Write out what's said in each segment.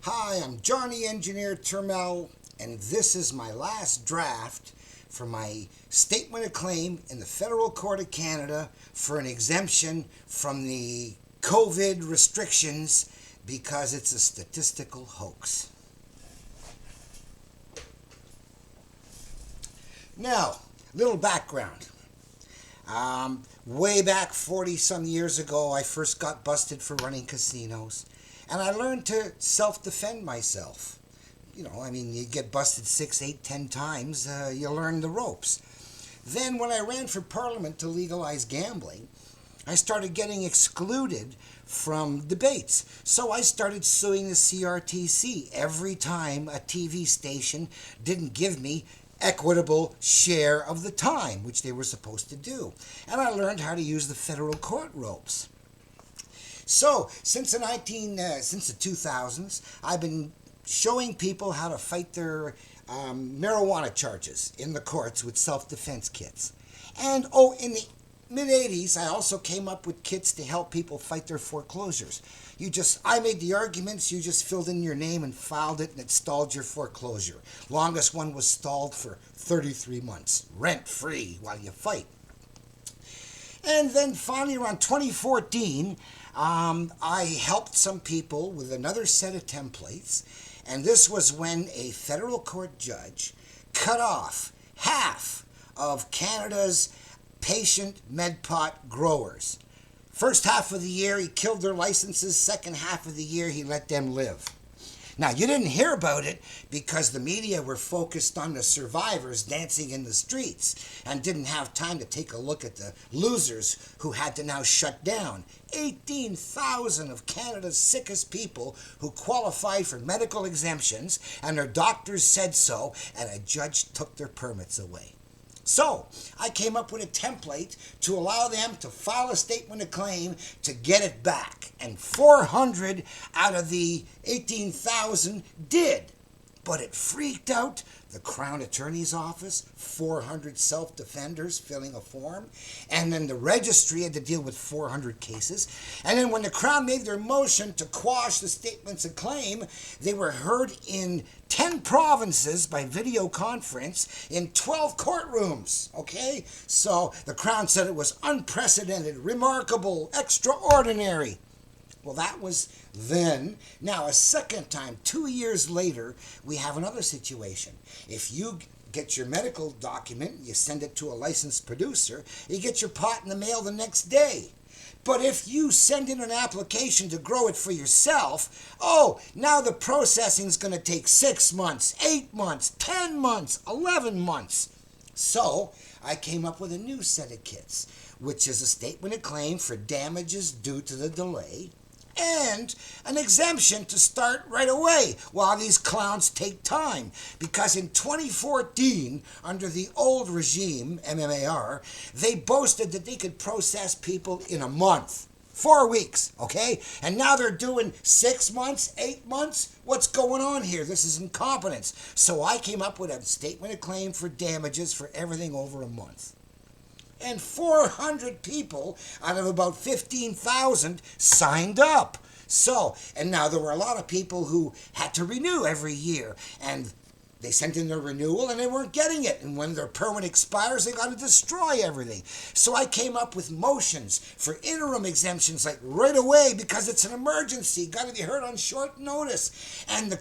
Hi, I'm Johnny Engineer Turmel, and this is my last draft for my statement of claim in the Federal Court of Canada for an exemption from the COVID restrictions because it's a statistical hoax. Now, little background. Way back 40 some years ago, I first got busted for running casinos. And I learned to self-defend myself. You get busted 6, 8, 10 times, you learn the ropes. Then when I ran for Parliament to legalize gambling, I started getting excluded from debates. So I started suing the CRTC every time a TV station didn't give me equitable share of the time, which they were supposed to do. And I learned how to use the federal court ropes. So, since the 2000s, I've been showing people how to fight their marijuana charges in the courts with self-defense kits. And, in the mid-80s, I also came up with kits to help people fight their foreclosures. I made the arguments, you just filled in your name and filed it, and it stalled your foreclosure. Longest one was stalled for 33 months, rent-free while you fight. And then finally around 2014, I helped some people with another set of templates, and this was when a federal court judge cut off half of Canada's patient medpot growers. First half of the year, he killed their licenses. Second half of the year, he let them live. Now, you didn't hear about it because the media were focused on the survivors dancing in the streets and didn't have time to take a look at the losers who had to now shut down. 18,000 of Canada's sickest people who qualified for medical exemptions, and their doctors said so, and a judge took their permits away. So, I came up with a template to allow them to file a statement of claim to get it back. And 400 out of the 18,000 did. But it freaked out the Crown Attorney's Office, 400 self-defenders filling a form, and then the registry had to deal with 400 cases. And then when the Crown made their motion to quash the statements of claim, they were heard in 10 provinces by video conference in 12 courtrooms, okay? So the Crown said it was unprecedented, remarkable, extraordinary. Well, that was then. Now, a second time, 2 years later, we have another situation. If you get your medical document, you send it to a licensed producer, you get your pot in the mail the next day. But if you send in an application to grow it for yourself, now the processing's going to take 6 months, 8 months, 10 months, 11 months. So I came up with a new set of kits, which is a statement of claim for damages due to the delay, and an exemption to start right away while these clowns take time. Because in 2014, under the old regime, MMAR, they boasted that they could process people in a month. 4 weeks, okay? And now they're doing 6 months, 8 months? What's going on here? This is incompetence. So I came up with a statement of claim for damages for everything over a month. And 400 people out of about 15,000 signed up. And now there were a lot of people who had to renew every year, and they sent in their renewal and they weren't getting it. And when their permit expires, they got to destroy everything. So I came up with motions for interim exemptions, like right away, because it's an emergency, got to be heard on short notice. And the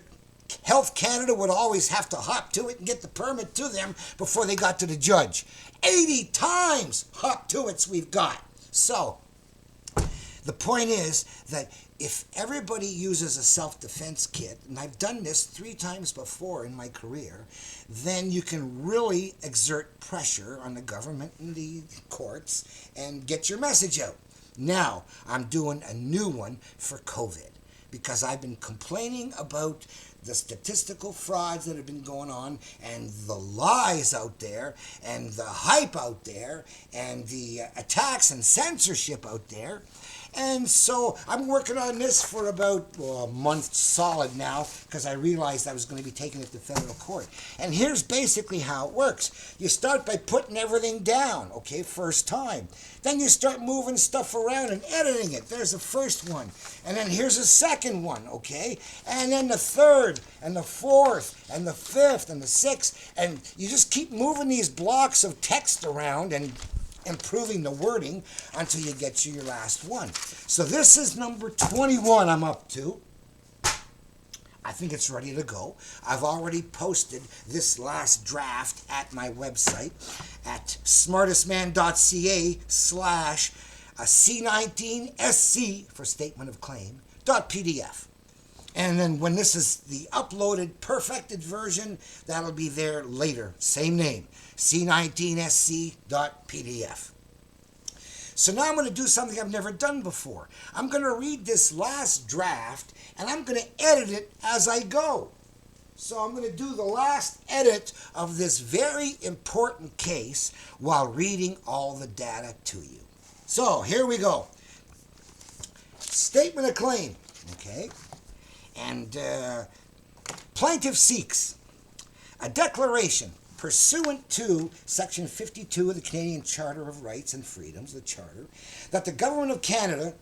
Health Canada would always have to hop to it and get the permit to them before they got to the judge. 80 times hop to it's we've got. So, the point is that if everybody uses a self-defense kit, and I've done this 3 times before in my career, then you can really exert pressure on the government and the courts and get your message out. Now, I'm doing a new one for COVID because I've been complaining about the statistical frauds that have been going on and the lies out there and the hype out there and the attacks and censorship out there. And so I'm working on this for about a month solid now because I realized I was going to be taking it to federal court. And here's basically how it works. You start by putting everything down, okay, first time. Then you start moving stuff around and editing it. There's the first one. And then here's a second one, okay? And then the third, and the fourth, and the fifth, and the sixth. And you just keep moving these blocks of text around and improving the wording until you get to your last one. So this is number 21 I'm up to. I think it's ready to go. I've already posted this last draft at my website at smartestman.ca/C19SC for statement of claim .pdf. And then when this is the uploaded, perfected version, that'll be there later. Same name, C19SC.pdf. So now I'm going to do something I've never done before. I'm going to read this last draft, and I'm going to edit it as I go. So I'm going to do the last edit of this very important case while reading all the data to you. So here we go. Statement of claim, okay? And plaintiff seeks a declaration pursuant to Section 52 of the Canadian Charter of Rights and Freedoms, the Charter, that the Government of Canada,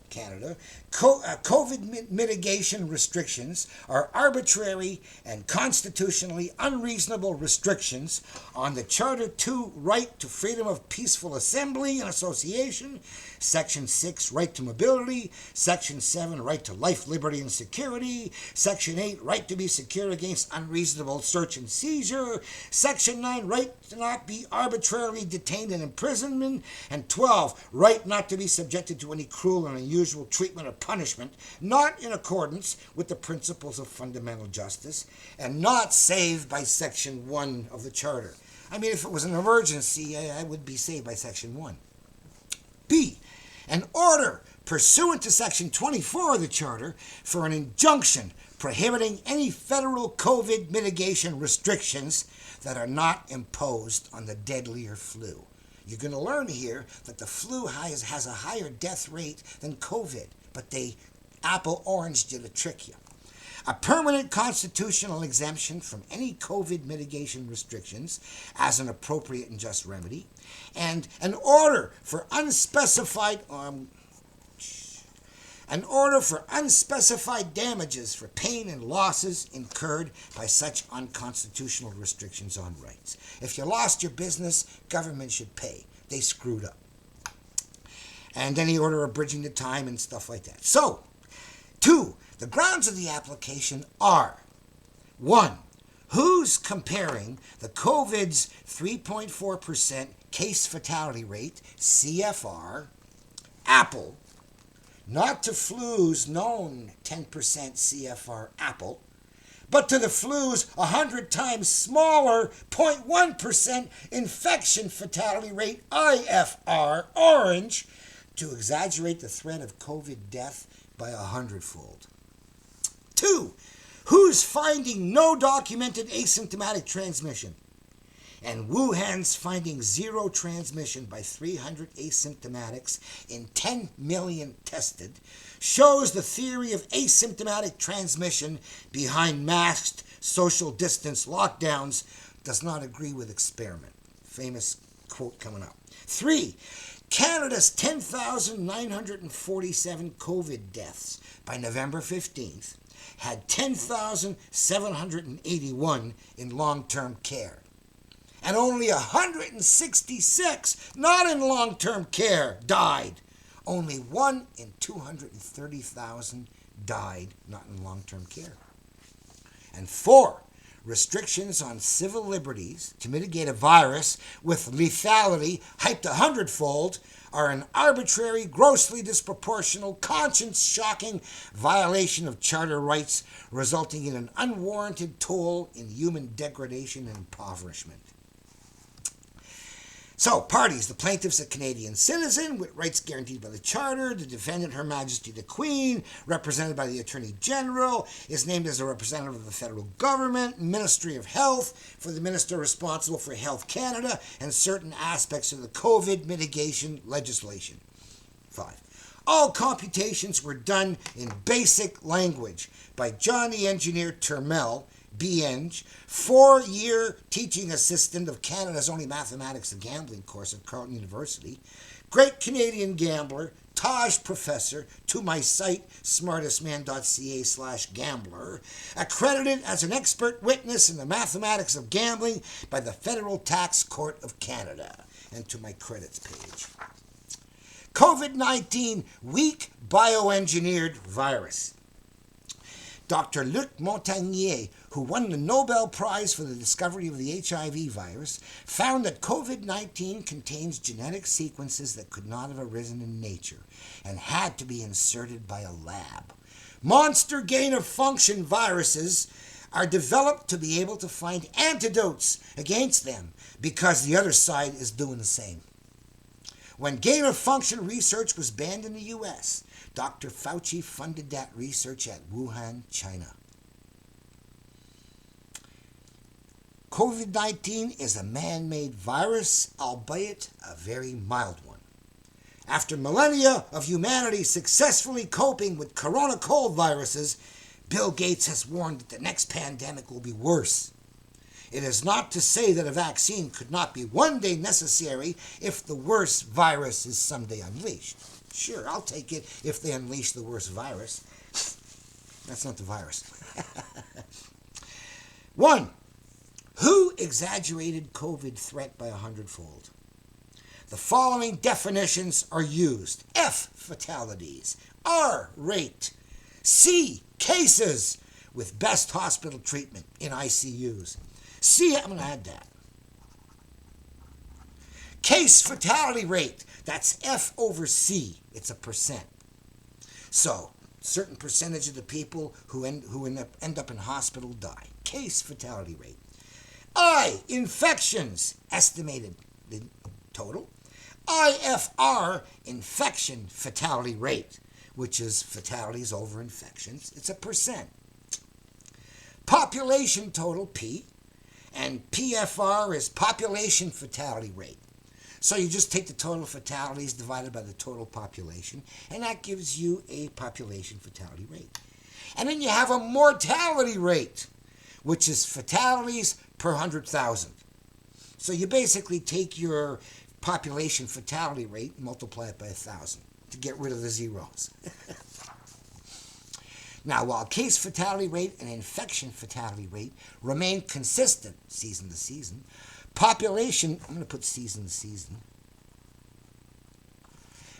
COVID mitigation restrictions are arbitrary and constitutionally unreasonable restrictions on the Charter 2 right to freedom of peaceful assembly and association, Section 6 right to mobility, Section 7 right to life, liberty, and security, Section 8 right to be secure against unreasonable search and seizure, Section 9 right to not be arbitrarily detained and imprisonment, and 12 right not to be subjected to any cruel and unusual treatment or punishment not in accordance with the principles of fundamental justice and not saved by Section 1 of the Charter. I mean, if it was an emergency, I would be saved by Section 1. B, an order pursuant to Section 24 of the Charter for an injunction prohibiting any federal COVID mitigation restrictions that are not imposed on the deadlier flu. You're going to learn here that the flu has a higher death rate than COVID, but they apple-oranged you to trick you. A permanent constitutional exemption from any COVID mitigation restrictions as an appropriate and just remedy, and an order for unspecified damages for pain and losses incurred by such unconstitutional restrictions on rights. If you lost your business, government should pay. They screwed up. And any order abridging the time and stuff like that. So, 2, the grounds of the application are 1. Who's comparing the COVID's 3.4% case fatality rate, CFR, Apple, not to flu's known 10% CFR Apple, but to the flu's 100 times smaller 0.1% infection fatality rate IFR Orange to exaggerate the threat of COVID death by 100-fold. 2. Who's finding no documented asymptomatic transmission? And Wuhan's finding zero transmission by 300 asymptomatics in 10 million tested shows the theory of asymptomatic transmission behind masked social distance lockdowns does not agree with experiment. Famous quote coming up. 3. Canada's 10,947 COVID deaths by November 15th had 10,781 in long-term care. And only 166 not in long-term care died. Only 1 in 230,000 died not in long-term care. And 4, restrictions on civil liberties to mitigate a virus with lethality hyped 100-fold are an arbitrary, grossly disproportional, conscience-shocking violation of charter rights, resulting in an unwarranted toll in human degradation and impoverishment. So, parties, the plaintiff's a Canadian citizen with rights guaranteed by the Charter. The defendant, Her Majesty the Queen, represented by the Attorney General, is named as a representative of the federal government, Ministry of Health, for the minister responsible for Health Canada and certain aspects of the COVID mitigation legislation. 5. All computations were done in basic language by John the Engineer Turmel, B.Eng, 4-year teaching assistant of Canada's only mathematics and gambling course at Carleton University, great Canadian gambler, Taj professor, to my site, smartestman.ca/gambler, accredited as an expert witness in the mathematics of gambling by the Federal Tax Court of Canada, and to my credits page. COVID-19 weak bioengineered virus. Dr. Luc Montagnier, who won the Nobel Prize for the discovery of the HIV virus, found that COVID-19 contains genetic sequences that could not have arisen in nature and had to be inserted by a lab. Monster gain-of-function viruses are developed to be able to find antidotes against them because the other side is doing the same. When gain-of-function research was banned in the U.S., Dr. Fauci funded that research at Wuhan, China. COVID-19 is a man-made virus, albeit a very mild one. After millennia of humanity successfully coping with corona cold viruses, Bill Gates has warned that the next pandemic will be worse. It is not to say that a vaccine could not be one day necessary if the worst virus is someday unleashed. Sure, I'll take it if they unleash the worst virus. That's not the virus. 1. Who exaggerated COVID threat by 100-fold? The following definitions are used. F, fatalities. R, rate. C, cases with best hospital treatment in ICUs. C, I'm going to add that. Case fatality rate, that's F over C. It's a percent. So, certain percentage of the people who end up in hospital die. Case fatality rate. I, infections, estimated the total. IFR, infection fatality rate, which is fatalities over infections. It's a percent. Population total, P, and PFR is population fatality rate. So you just take the total fatalities divided by the total population, and that gives you a population fatality rate. And then you have a mortality rate, which is fatalities per 100,000. So you basically take your population fatality rate and multiply it by 1,000 to get rid of the zeros. Now, while case fatality rate and infection fatality rate remain consistent season to season, population, I'm going to put season to season,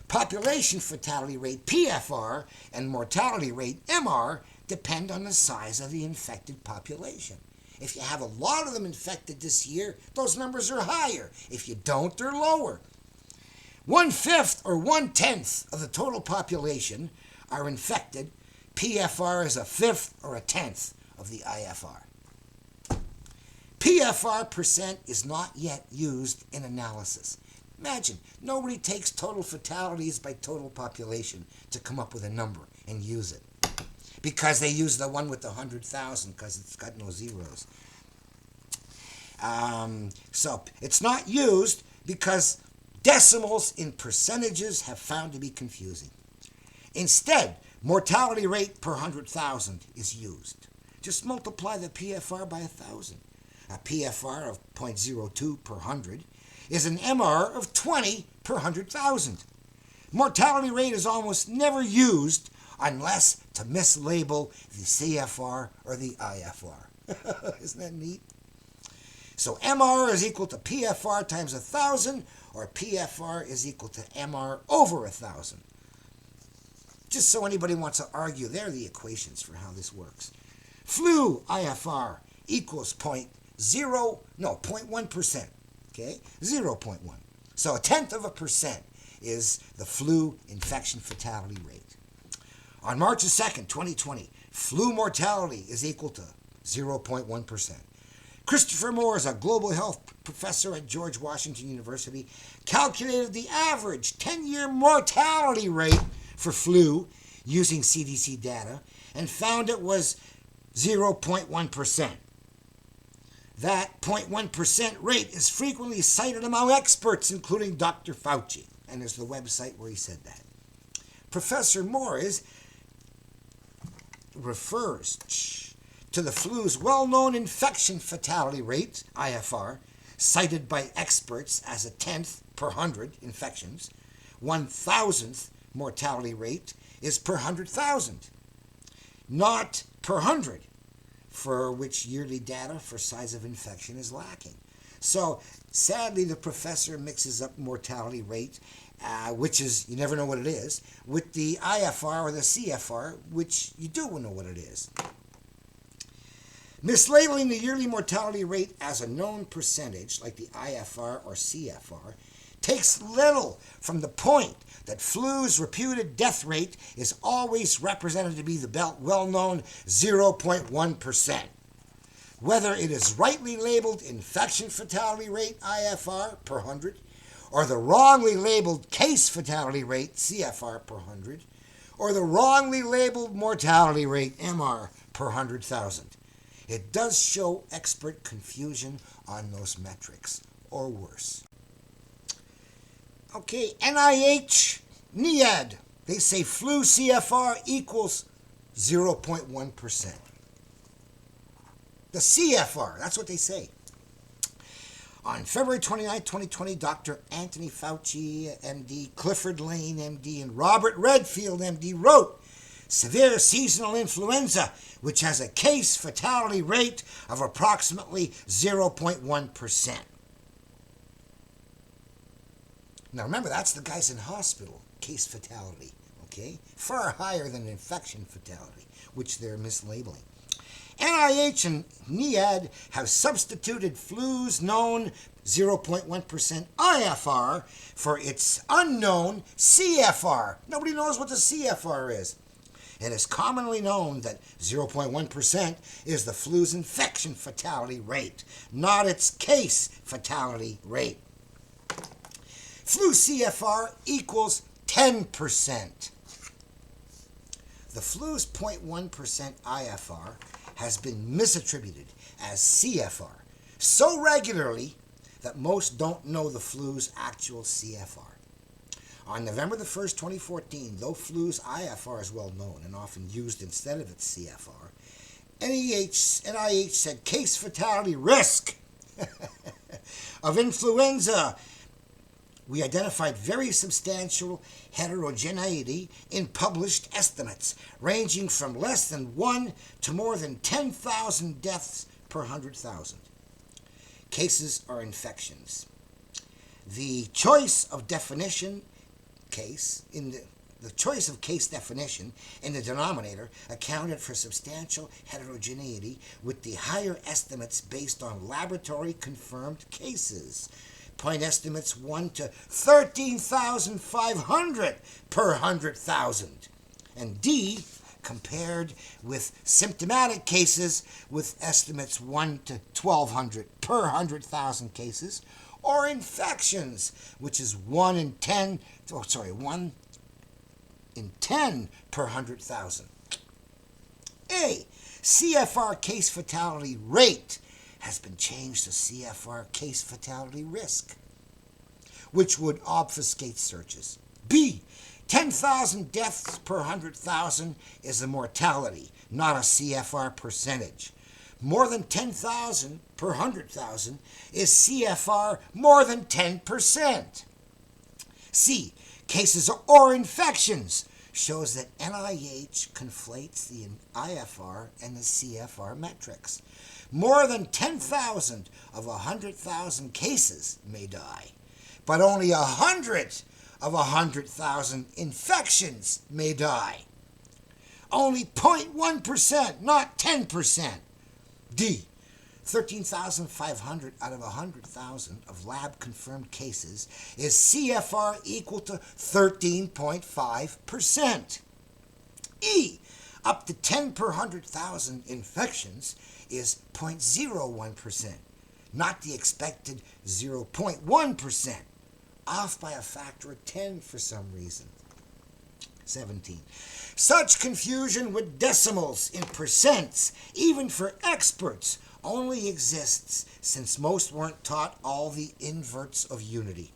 population fatality rate, PFR, and mortality rate, MR, depend on the size of the infected population. If you have a lot of them infected this year, those numbers are higher. If you don't, they're lower. 1/5 or 1/10 of the total population are infected. PFR is 1/5 or 1/10 of the IFR. PFR percent is not yet used in analysis. Imagine, nobody takes total fatalities by total population to come up with a number and use it. Because they use the one with the 100,000 because it's got no zeros. So it's not used because decimals in percentages have found to be confusing. Instead, mortality rate per 100,000 is used. Just multiply the PFR by 1,000. A PFR of 0.02 per 100 is an MR of 20 per 100,000. Mortality rate is almost never used unless to mislabel the CFR or the IFR. Isn't that neat? So MR is equal to PFR times 1,000, or PFR is equal to MR over 1,000. Just so anybody wants to argue, there are the equations for how this works. Flu IFR equals 0.1%. Okay, 0.1. So 0.1% is the flu infection fatality rate. On March 2nd, 2020, flu mortality is equal to 0.1%. Christopher Moore is a global health professor at George Washington University, calculated the average 10-year mortality rate for flu using CDC data and found it was 0.1%. That 0.1% rate is frequently cited among experts, including Dr. Fauci, and there's the website where he said that. Professor Morris refers to the flu's well-known infection fatality rate, IFR, cited by experts as a 10th per 100 infections. 1,000th mortality rate is per 100,000, not per 100, for which yearly data for size of infection is lacking. So, sadly, the professor mixes up mortality rate, which is, you never know what it is, with the IFR or the CFR, which you do know what it is. Mislabeling the yearly mortality rate as a known percentage, like the IFR or CFR, takes little from the point that flu's reputed death rate is always represented to be the well-known 0.1%. Whether it is rightly labeled infection fatality rate, IFR, per 100, or the wrongly labeled case fatality rate, CFR, per 100, or the wrongly labeled mortality rate, MR, per 100,000. It does show expert confusion on those metrics, or worse. Okay, NIH, NIAID, they say flu CFR equals 0.1%. The CFR, that's what they say. On February 29, 2020, Dr. Anthony Fauci, MD, Clifford Lane, MD, and Robert Redfield, MD, wrote, severe seasonal influenza, which has a case fatality rate of approximately 0.1%. Now remember, that's the guys in hospital, case fatality, okay? Far higher than infection fatality, which they're mislabeling. NIH and NIAID have substituted flu's known 0.1% IFR for its unknown CFR. Nobody knows what the CFR is. It is commonly known that 0.1% is the flu's infection fatality rate, not its case fatality rate. Flu CFR equals 10%. The flu's 0.1% IFR has been misattributed as CFR so regularly that most don't know the flu's actual CFR. On November the 1st, 2014, though flu's IFR is well known and often used instead of its CFR, NIH said case fatality risk of influenza. We identified very substantial heterogeneity in published estimates, ranging from less than 1 to more than 10,000 deaths per 100,000. Cases are infections. The choice of definition case in the choice of case definition in the denominator accounted for substantial heterogeneity, with the higher estimates based on laboratory confirmed cases. Point estimates 1 to 13,500 per 100,000. And D compared with symptomatic cases with estimates 1 to 1,200 per 100,000 cases, or infections, which is 1 in 10 per 100,000. A, CFR case fatality rate has been changed to CFR case fatality risk, which would obfuscate searches. B, 10,000 deaths per 100,000 is the mortality, not a CFR percentage. More than 10,000 per 100,000 is CFR more than 10%. C, cases or infections shows that NIH conflates the IFR and the CFR metrics. More than 10,000 of 100,000 cases may die, but only 100 of 100,000 infections may die. Only 0.1%, not 10%. D, 13,500 out of 100,000 of lab-confirmed cases is CFR equal to 13.5%. E, up to 10 per 100,000 infections is 0.01%, not the expected 0.1%, off by a factor of 10 for some reason. 17. Such confusion with decimals in percents, even for experts, only exists since most weren't taught all the inverts of unity.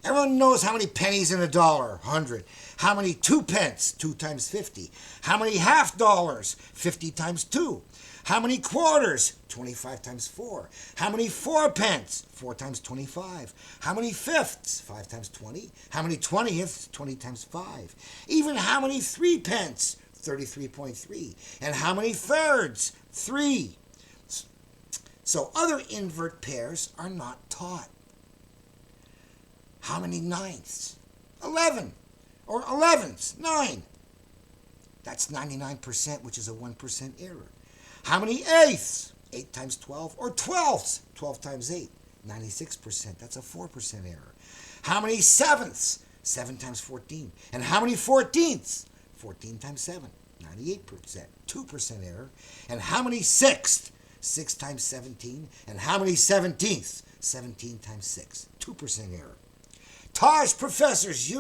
Everyone knows how many pennies in a dollar, 100. How many 2 pence, 2 times 50. How many half dollars, 50 times 2. How many quarters, 25 times 4. How many 4 pence, 4 times 25. How many fifths, 5 times 20. How many 20ths, 20 times 5. Even how many 3 pence, 33.3. And how many thirds, 3. So other invert pairs are not taught. How many ninths? 11. Or 11ths, 9. That's 99%, which is a 1% error. How many eighths? 8 times 12. Or 12ths? 12 times 8. 96%. That's a 4% error. How many sevenths? 7 times 14. And how many 14ths? 14 times 7. 98%. 2% error. And how many sixths? 6 times 17. And how many 17ths? 17 times 6. 2% error. Taj Professor's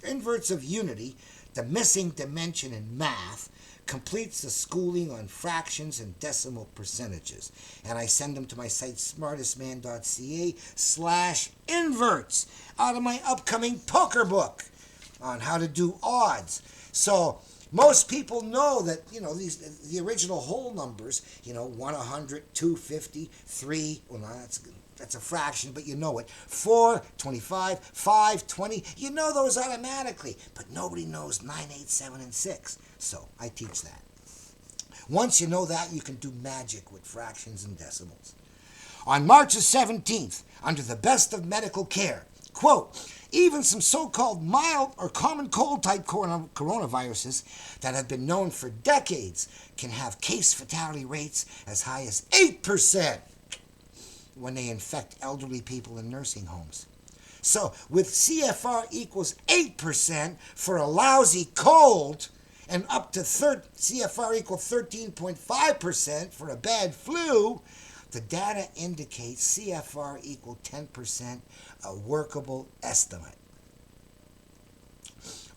Inverts of Unity, the missing dimension in math, completes the schooling on fractions and decimal percentages. And I send them to my site smartestman.ca/inverts out of my upcoming poker book on how to do odds. So most people know that, the original whole numbers, 1, 100, 250, 3, well, no, that's a fraction, but you know it. 4, 25, 5, 20, you know those automatically. But nobody knows 9, 8, 7, and 6. So I teach that. Once you know that, you can do magic with fractions and decimals. On March the 17th, under the best of medical care, quote, even some so-called mild or common cold type coronaviruses that have been known for decades can have case fatality rates as high as 8%. When they infect elderly people in nursing homes. So with CFR equals 8% for a lousy cold and up to CFR equals 13.5% for a bad flu, the data indicates CFR equal 10%, a workable estimate.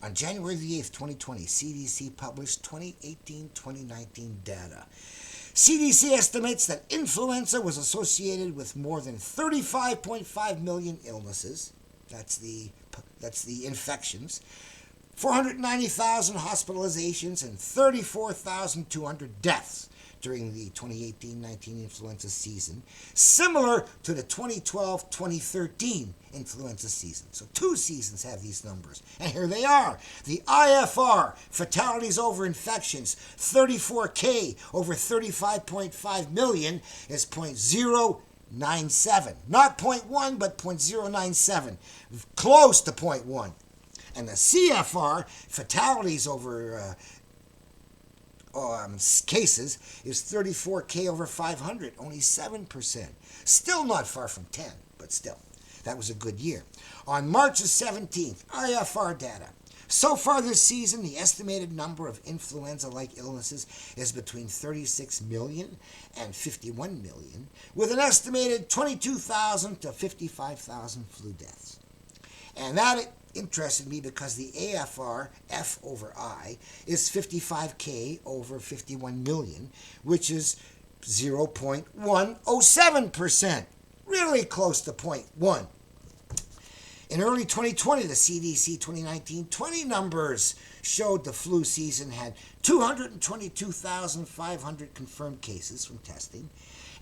On January the 8th, 2020, CDC published 2018-2019 data. CDC estimates that influenza was associated with more than 35.5 million illnesses. That's the infections. 490,000 hospitalizations and 34,200 deaths during the 2018-19 influenza season, similar to the 2012-2013 influenza season. So 2 seasons have these numbers. And here they are. The IFR, fatalities over infections, 34K over 35.5 million, is 0.097. Not 0.1, but 0.097. Close to 0.1. And the CFR, fatalities over cases, is 34K over 500, only 7%. Still not far from 10, but still. That was a good year. On March the 17th, IFR data. So far this season, the estimated number of influenza-like illnesses is between 36 million and 51 million, with an estimated 22,000 to 55,000 flu deaths. And that interested me because the AFR, F over I, is 55K over 51 million, which is 0.107%, really close to 0.1. In early 2020, the CDC 2019-20 numbers showed the flu season had 222,500 confirmed cases from testing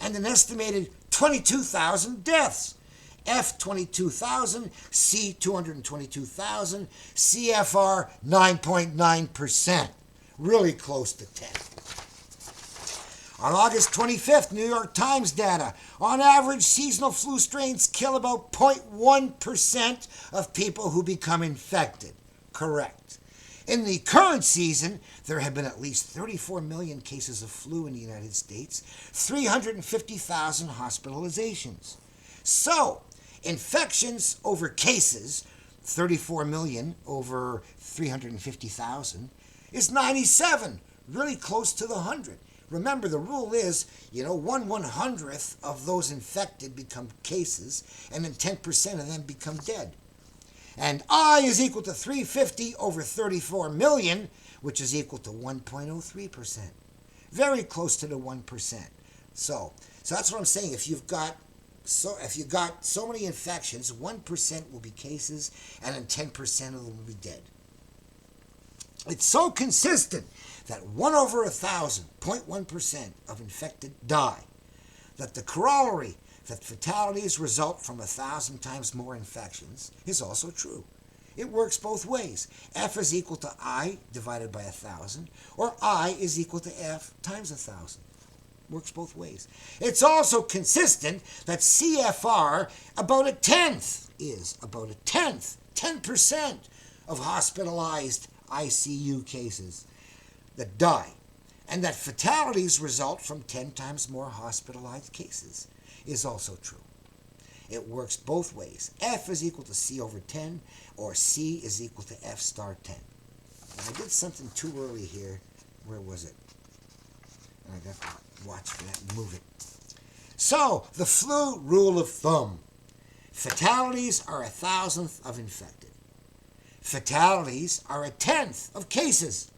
and an estimated 22,000 deaths. F 22,000, C 222,000, CFR 9.9%, really close to 10. On August 25th, New York Times data. On average, seasonal flu strains kill about 0.1% of people who become infected. Correct. In the current season, there have been at least 34 million cases of flu in the United States, 350,000 hospitalizations. So, infections over cases, 34 million over 350,000, is 97, really close to the 100. Remember, the rule is, 1/100th of those infected become cases, and then 10% of them become dead. And I is equal to 350 over 34 million, which is equal to 1.03%. Very close to the 1%. So that's what I'm saying. If you've got So if you got so many infections, 1% will be cases, and then 10% of them will be dead. It's so consistent that 1 over 1,000, 0.1% of infected die, that the corollary that fatalities result from 1,000 times more infections is also true. It works both ways. F is equal to I divided by 1,000, or I is equal to F times 1,000. Works both ways. It's also consistent that CFR about a tenth, 10% of hospitalized ICU cases that die, and that fatalities result from 10 times more hospitalized cases is also true. It works both ways. F is equal to C over 10, or C is equal to F star 10. I did something too early here. Where was it? I got to watch for that and move it. So, the flu rule of thumb. Fatalities are 1,000th of infected. Fatalities are a 10th of cases.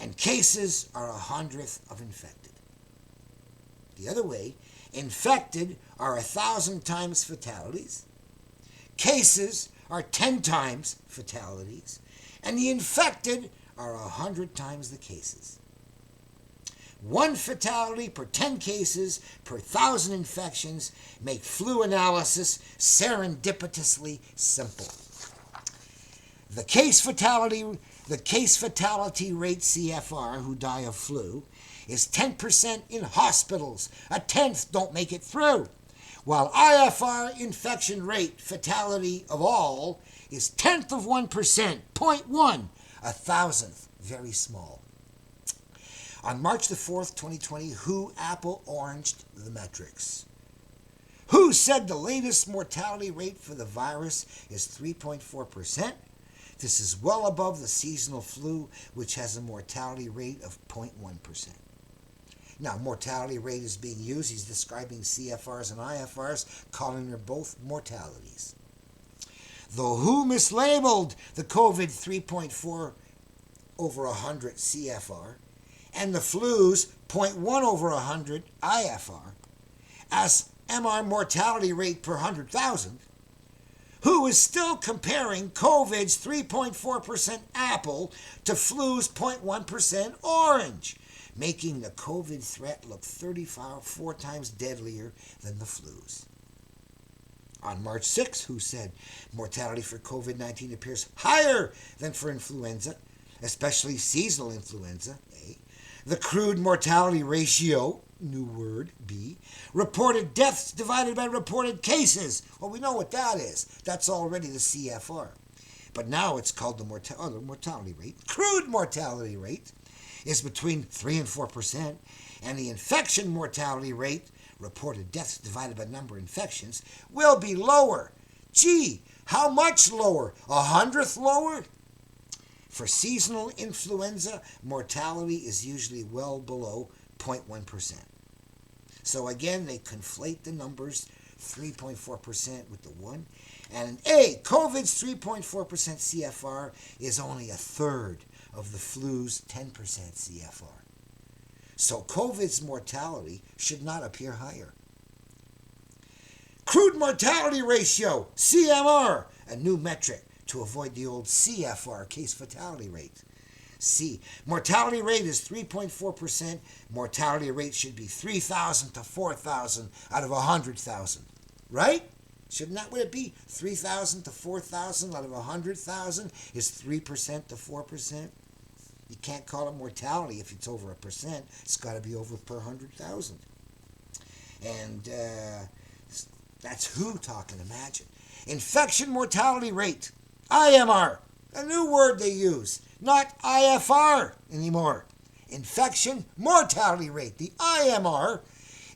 And cases are 100th of infected. The other way, infected are 1,000 times fatalities. Cases are 10 times fatalities. And the infected are 100 times the cases. 1 fatality per 10 cases per 1,000 infections make flu analysis serendipitously simple. The case fatality rate CFR who die of flu is 10% in hospitals. A tenth don't make it through. While IFR infection rate fatality of all is 10th of 1%, 0.1, 1,000th, very small. On March the 4th, 2020, WHO Apple oranged the metrics. WHO said the latest mortality rate for the virus is 3.4%. This is well above the seasonal flu, which has a mortality rate of 0.1%. Now, mortality rate is being used. He's describing CFRs and IFRs, calling them both mortalities. Though WHO mislabeled the COVID 3.4 over 100 CFR and the flu's 0.1 over 100 IFR as MR mortality rate per 100,000, WHO is still comparing COVID's 3.4% apple to flu's 0.1% orange, making the COVID threat look 34 times deadlier than the flu's. On March 6, WHO said mortality for COVID-19 appears higher than for influenza, especially seasonal influenza, A. The crude mortality ratio, new word, B, reported deaths divided by reported cases. Well, we know what that is. That's already the CFR. But now it's called the mortality rate. Crude mortality rate is between 3 and 4%, and the infection mortality rate, reported deaths divided by number of infections, will be lower. Gee, how much lower? 100th lower? For seasonal influenza, mortality is usually well below 0.1%. So again, they conflate the numbers, 3.4% with the 1. And A, COVID's 3.4% CFR is only a third of the flu's 10% CFR. So COVID's mortality should not appear higher. Crude mortality ratio, CMR, a new metric to avoid the old CFR, case fatality rate. C, mortality rate is 3.4%. Mortality rate should be 3,000 to 4,000 out of 100,000. Right? Shouldn't that what it be? 3,000 to 4,000 out of 100,000 is 3% to 4%. You can't call it mortality if it's over 1%. It's got to be over per 100,000. And that's WHO talking, imagine. Infection mortality rate, IMR, a new word they use, not IFR anymore. Infection mortality rate, the IMR,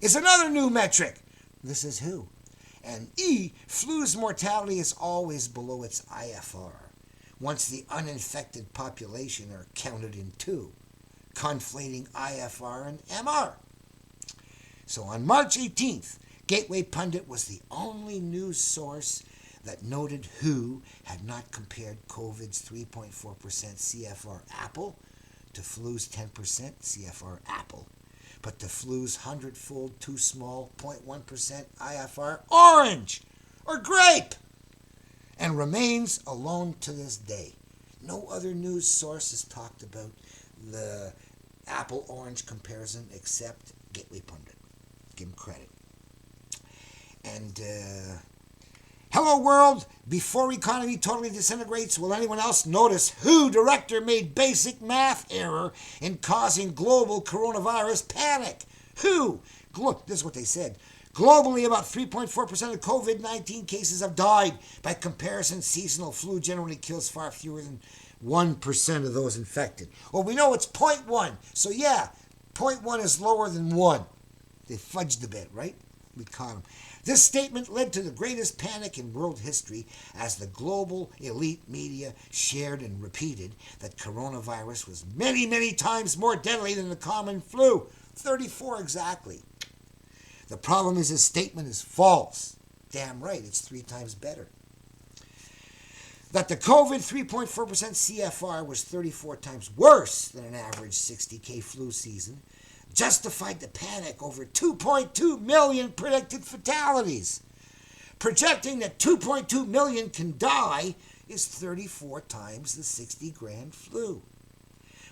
is another new metric. This is WHO. And E, flu's mortality is always below its IFR, once the uninfected population are counted in two, conflating IFR and MR. So on March 18th, Gateway Pundit was the only news source that noted WHO had not compared COVID's 3.4% CFR apple to flu's 10% CFR apple, but the flu's hundredfold too small 0.1% IFR orange or grape, and remains alone to this day. No other news source has talked about the apple-orange comparison except Gateway Pundit. Give him credit. And, hello world, before economy totally disintegrates, will anyone else notice who director made basic math error in causing global coronavirus panic? Who? This is what they said. Globally, about 3.4% of COVID-19 cases have died. By comparison, seasonal flu generally kills far fewer than 1% of those infected. Well, we know it's 0.1. So yeah, 0.1 is lower than 1. They fudged a bit, right? We caught them. This statement led to the greatest panic in world history as the global elite media shared and repeated that coronavirus was many, many times more deadly than the common flu. 34 exactly. The problem is this statement is false. Damn right, it's 3 times better. That the COVID 3.4% CFR was 34 times worse than an average 60K flu season justified the panic over 2.2 million predicted fatalities. Projecting that 2.2 million can die is 34 times the 60 grand flu.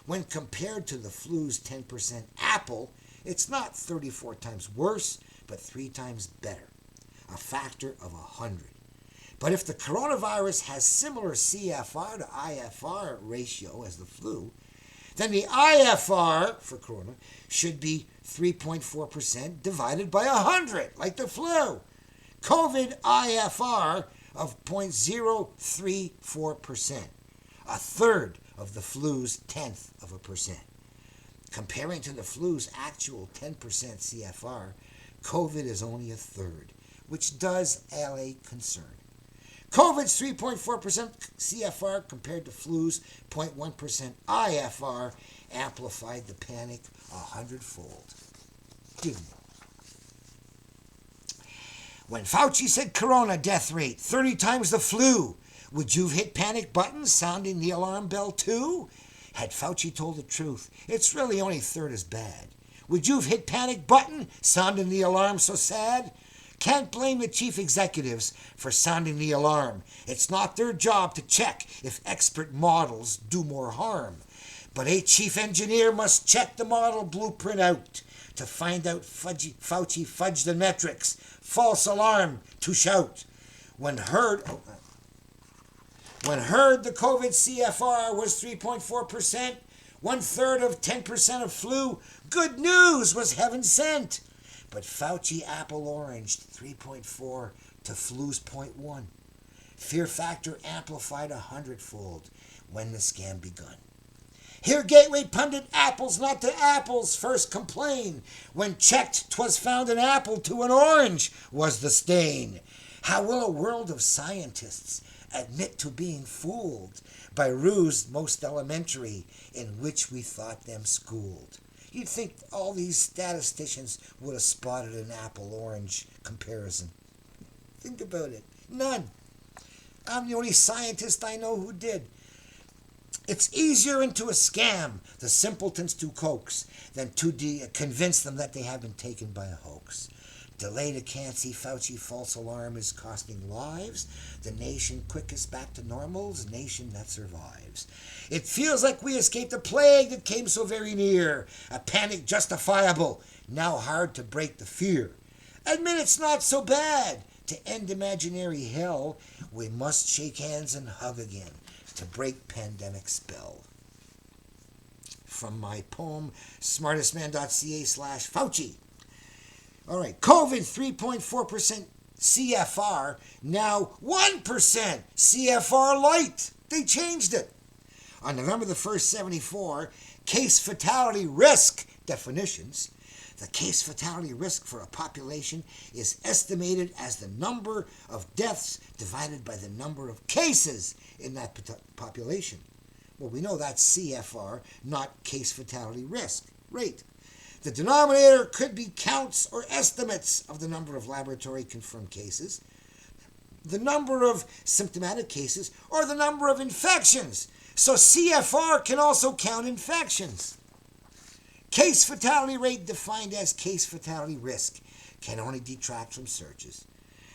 When compared to the flu's 10% apple, it's not 34 times worse, but 3 times better, a factor of 100. But if the coronavirus has similar CFR to IFR ratio as the flu, then the IFR for corona should be 3.4% divided by 100, like the flu. COVID IFR of 0.034%, a third of the flu's 0.1%. Comparing to the flu's actual 10% CFR, COVID is only a third, which does allay concern. COVID's 3.4% CFR compared to flu's 0.1% IFR amplified the panic 100-fold. Give me. When Fauci said corona death rate 30 times the flu, would you have hit panic button sounding the alarm bell too? Had Fauci told the truth, it's really only a third as bad. Would you have hit panic button sounding the alarm so sad? Can't blame the chief executives for sounding the alarm. It's not their job to check if expert models do more harm. But a chief engineer must check the model blueprint out to find out Fauci fudged the metrics. False alarm to shout. When heard the COVID CFR was 3.4%, 1/3 of 10% of flu, good news was heaven sent. But Fauci apple oranged 3.4 to flu's 0.1. Fear factor amplified 100-fold when the scam begun. Here Gateway Pundit apples not to apples first complain. When checked 'twas found an apple to an orange was the stain. How will a world of scientists admit to being fooled by ruse most elementary in which we thought them schooled? You'd think all these statisticians would have spotted an apple-orange comparison. Think about it. None. I'm the only scientist I know who did. It's easier into a scam the simpletons to coax than to convince them that they have been taken by a hoax. Delay to can't see Fauci false alarm is costing lives. The nation quickest back to normal's nation that survives. It feels like we escaped a plague that came so very near. A panic justifiable, now hard to break the fear. Admit it's not so bad. To end imaginary hell, we must shake hands and hug again to break pandemic spell. From my poem, smartestman.ca/Fauci. All right, COVID 3.4% CFR, now 1% CFR light. They changed it. On November the 1st, 74, case fatality risk definitions. The case fatality risk for a population is estimated as the number of deaths divided by the number of cases in that population. Well, we know that's CFR, not case fatality risk rate. The denominator could be counts or estimates of the number of laboratory-confirmed cases, the number of symptomatic cases, or the number of infections. So CFR can also count infections. Case fatality rate defined as case fatality risk can only detract from surges.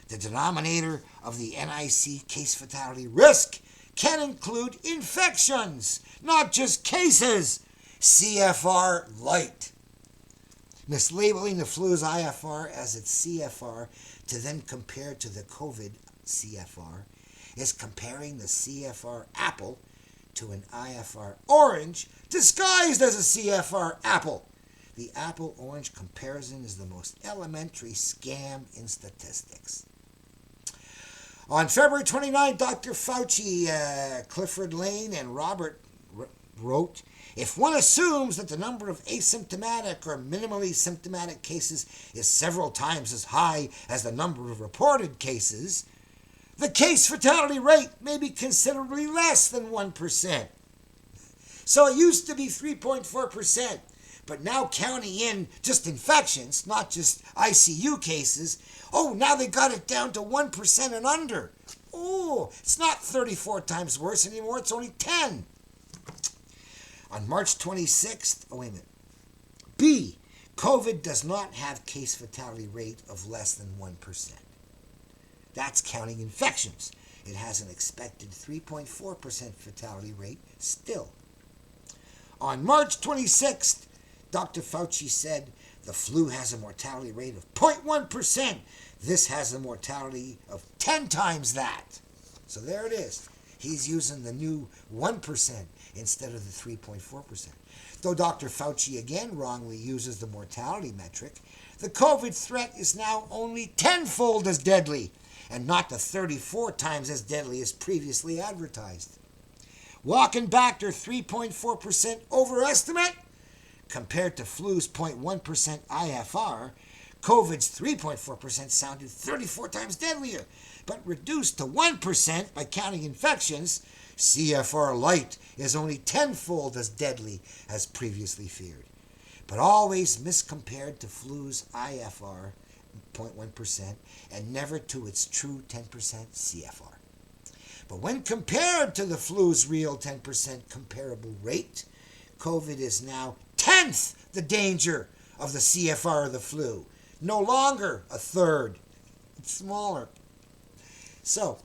The denominator of the NIC case fatality risk can include infections, not just cases. CFR light. Mislabeling the flu's IFR as its CFR to then compare to the COVID CFR is comparing the CFR apple to an IFR orange disguised as a CFR apple. The apple-orange comparison is the most elementary scam in statistics. On February 29, Dr. Fauci, Clifford Lane, and Robert wrote, if one assumes that the number of asymptomatic or minimally symptomatic cases is several times as high as the number of reported cases, the case fatality rate may be considerably less than 1%. So it used to be 3.4%, but now counting in just infections, not just ICU cases, now they got it down to 1% and under. It's not 34 times worse anymore, it's only 10. On March 26th, B, COVID does not have case fatality rate of less than 1%. That's counting infections. It has an expected 3.4% fatality rate still. On March 26th, Dr. Fauci said the flu has a mortality rate of 0.1%. This has a mortality of 10 times that. So there it is. He's using the new 1% instead of the 3.4%. Though Dr. Fauci again wrongly uses the mortality metric, the COVID threat is now only tenfold as deadly and not the 34 times as deadly as previously advertised. Walking back their 3.4% overestimate, compared to flu's 0.1% IFR, COVID's 3.4% sounded 34 times deadlier, but reduced to 1% by counting infections, CFR light is only tenfold as deadly as previously feared, but always miscompared to flu's IFR 0.1% and never to its true 10% CFR. But when compared to the flu's real 10% comparable rate, COVID is now 10th the danger of the CFR of the flu. No longer a third. It's smaller. So,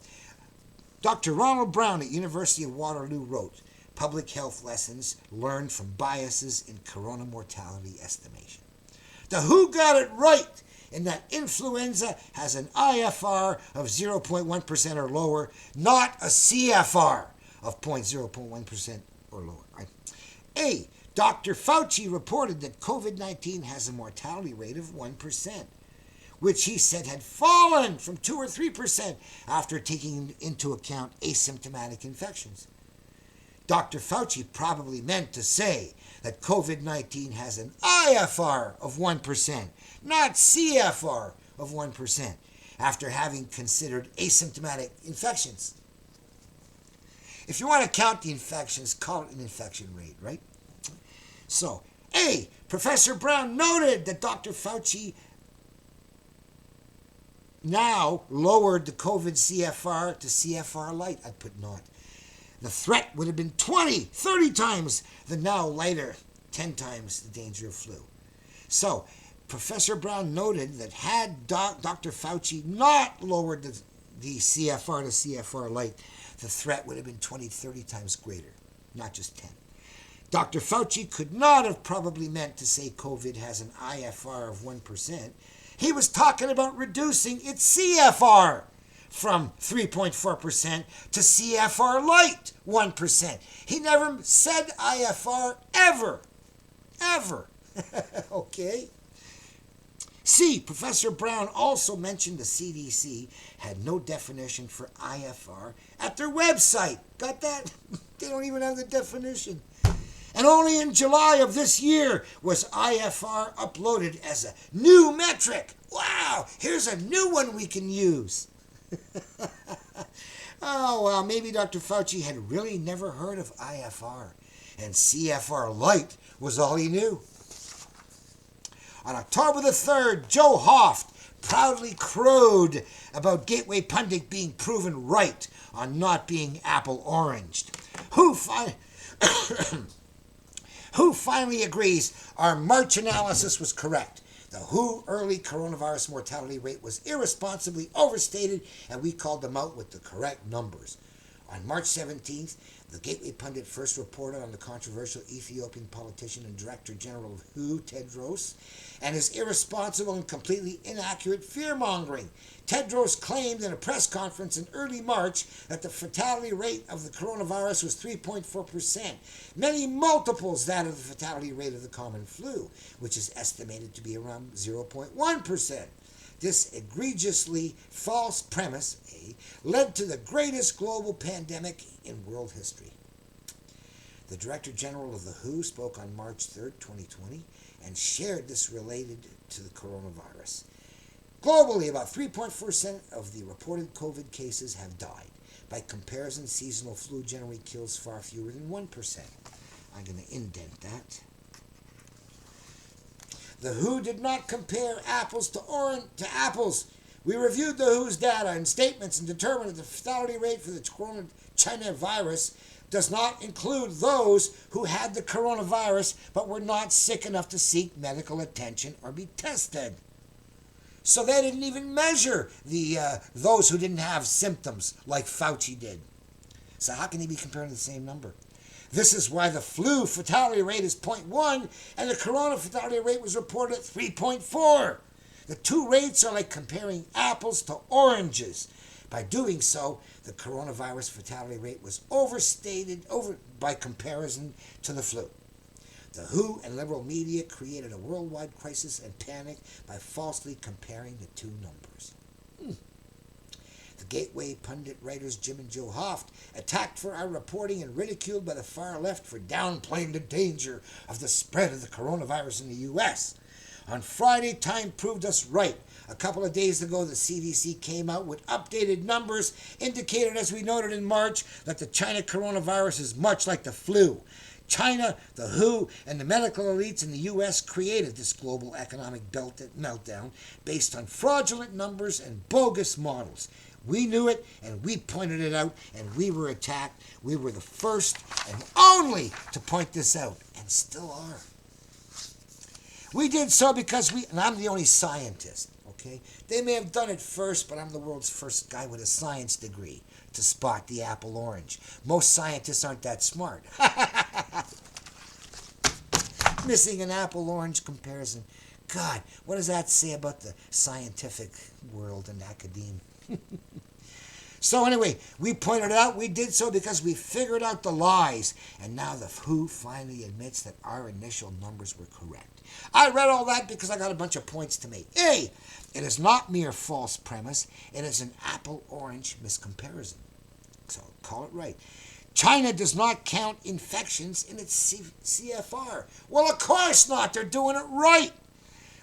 Dr. Ronald Brown at University of Waterloo wrote, Public Health Lessons Learned from Biases in Corona Mortality Estimation. The WHO got it right in that influenza has an IFR of 0.1% or lower, not a CFR of 0.1% or lower. Right? A, Dr. Fauci reported that COVID-19 has a mortality rate of 1%, which he said had fallen from 2 or 3% after taking into account asymptomatic infections. Dr. Fauci probably meant to say that COVID-19 has an IFR of 1%, not CFR of 1%, after having considered asymptomatic infections. If you want to count the infections, call it an infection rate, right? So, A, Professor Brown noted that Dr. Fauci now lowered the COVID CFR to CFR light. I'd put not. The threat would have been 20, 30 times the now lighter 10 times the danger of flu. So, Professor Brown noted that had Dr. Fauci not lowered the CFR to CFR light, the threat would have been 20, 30 times greater, not just 10. Dr. Fauci could not have probably meant to say COVID has an IFR of 1%. He was talking about reducing its CFR from 3.4% to CFR light 1%. He never said IFR ever. Ever. Okay? C, Professor Brown also mentioned the CDC had no definition for IFR at their website. Got that? They don't even have the definition. And only in July of this year was IFR uploaded as a new metric. Wow, here's a new one we can use. Oh, well, maybe Dr. Fauci had really never heard of IFR, and CFR light was all he knew. On October the 3rd, Joe Hoft proudly crowed about Gateway Pundit being proven right on not being apple-oranged. WHO finally agrees our March analysis was correct. The WHO early coronavirus mortality rate was irresponsibly overstated, and we called them out with the correct numbers. On March 17th, the Gateway Pundit first reported on the controversial Ethiopian politician and Director General of WHO, Tedros, and his irresponsible and completely inaccurate fear-mongering. Tedros claimed in a press conference in early March that the fatality rate of the coronavirus was 3.4%, many multiples that of the fatality rate of the common flu, which is estimated to be around 0.1%. This egregiously false premise led to the greatest global pandemic in world history. The Director General of the WHO spoke on March 3, 2020, and shared this related to the coronavirus. Globally, about 3.4% of the reported COVID cases have died. By comparison, seasonal flu generally kills far fewer than 1%. I'm going to indent that. The WHO did not compare apples to apples. We reviewed the WHO's data and statements and determined that the fatality rate for the China virus does not include those who had the coronavirus but were not sick enough to seek medical attention or be tested. So they didn't even measure those who didn't have symptoms like Fauci did. So how can he be comparing the same number? This is why the flu fatality rate is 0.1 and the corona fatality rate was reported at 3.4. The two rates are like comparing apples to oranges. By doing so, the coronavirus fatality rate was overstated by comparison to the flu. The WHO and liberal media created a worldwide crisis and panic by falsely comparing the two numbers. The Gateway Pundit writers Jim and Joe Hoft, attacked for our reporting and ridiculed by the far left for downplaying the danger of the spread of the coronavirus in the U.S. On Friday, time proved us right. A couple of days ago, the CDC came out with updated numbers, indicated, as we noted in March, that the China coronavirus is much like the flu. China, the WHO, and the medical elites in the U.S. created this global economic meltdown based on fraudulent numbers and bogus models. We knew it, and we pointed it out, and we were attacked. We were the first and only to point this out, and still are. We did so because and I'm the only scientist, okay? They may have done it first, but I'm the world's first guy with a science degree to spot the apple orange. Most scientists aren't that smart. Missing an apple orange comparison. God, what does that say about the scientific world and academia? So anyway, we pointed it out. We did so because we figured out the lies. And now the WHO finally admits that our initial numbers were correct. I read all that because I got a bunch of points to make. A, it is not mere false premise. It is an apple-orange miscomparison. So call it right. China does not count infections in its CFR. Well, of course not. They're doing it right.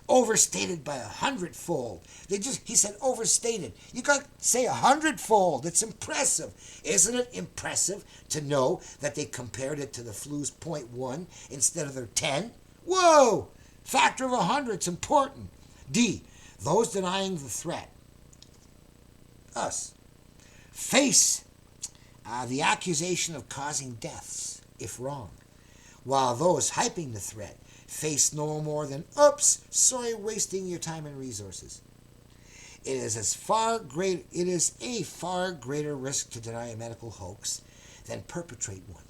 Overstated by 100-fold. He said overstated. You got to say 100-fold. It's impressive. Isn't it impressive to know that they compared it to the flu's 0.1 instead of their 10? Whoa! Factor of 100. It's important. D, those denying the threat, us, face the accusation of causing deaths, if wrong, while those hyping the threat face no more than, oops, sorry, wasting your time and resources. It is a far greater risk to deny a medical hoax than perpetrate one.